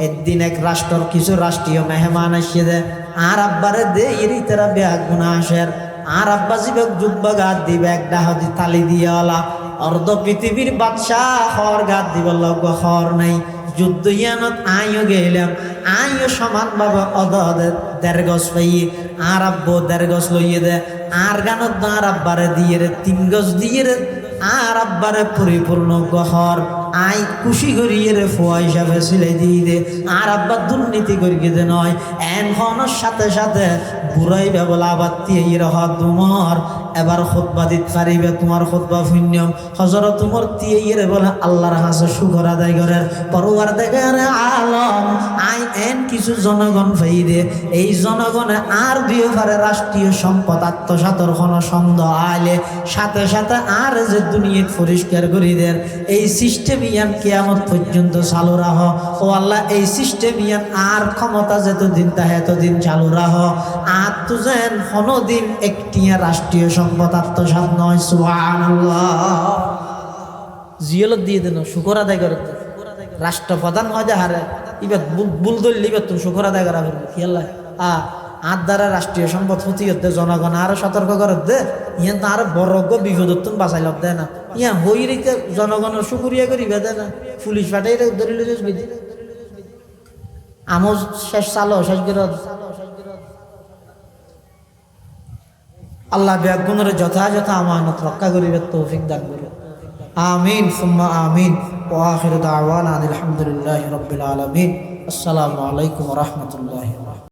একদিন এক রাষ্ট্রের কিছু রাষ্ট্রীয় মেহমান আসিয়ে দেয় আর আব্বারে দে এরই তারা ব্যাগ গুণা আসের আর আব্বা জীবক যুব্বা গাত দিবে এক ডাহদি তালি দিয়ে আলা অর্ধ পৃথিবীর বাদশাহ হর গাত দিবে লগ হর নাই যুদ্ধ ইয়ানত আইও গেলাম আইও সমানভাবে অদে 1.5 গজ পাইয়ে আর আব্বো 1.5 গজ লইয়ে দে আর গানত আর আব্বারে দিয়ে 3 গজ দিয়ে আর আব্বারে পরিপূর্ণ গহর আই খুশি করিয়ে ফোয়া হিসাবে সিলাই দিয়ে দে আর আব্বা দুর্নীতি করিয়ে দে নয় এনখনের সাথে সাথে বুড়াই বেবলা আবার দিয়ে রহা তোমার এবার খুতবা দিতে পারিবে তোমার খুতবা শূন্যম হযরত উমর দিয়ে বলে আল্লাহর কাছে শুকর আদায় করে পরওয়ারদিগার আলম আই এন কিছু জনগণ ফাই দে এই জনগণে আর দিয়ে পারে রাষ্ট্রীয় সম্পদ আত্মসাতর কোনো সন্দেহ আইলে সাথে সাথে আর যে দুনিয়া পরিষ্কার করে দেন এই সিস্টেম ইয়ান কিয়ামত পর্যন্ত চালু রাহ ও আল্লাহ এই সিস্টেম ইয়ান আর ক্ষমতা যতদিন তাহে এতদিন চালু রাহ আর তো যেন কোনোদিন একটিয়া রাষ্ট্রীয় সম্পদ আত্মসাৎ নয় সুবহানাল্লাহ জিয়ালত দিয়ে দেন শুকর আদায় করতে রাষ্ট্রপ্রধান হয় যে হারে এবার বুল ধরলে এবার তুমি শুকর আদায় করা ফেলবে কি আল্লাহ আর দ্বারা রাষ্ট্রীয় সম্পদ ক্ষতি হতে জনগণ আরো সতর্ক করে দে ইয়ান তো আরো বড় বিপদ বাঁচাই লাভ দেয় না ইয়া হই রেখে জনগণের শুকুরিয়া করি বেদে না পুলিশ ফাটাই ধরে লইস বেদি আমজ শেষ চালো শেষ বিরোধ আল্লাহ ব্যাগুণের যথাযথ আমানত রক্ষা করিবে তৌফিক দান করে আমিন সুম্মা আমিন ওয়া আখিরু দাওয়ানা আলহামদুলিল্লাহি রাব্বিল আলামিন আসসালামু আলাইকুম ওয়া রাহমাতুল্লাহি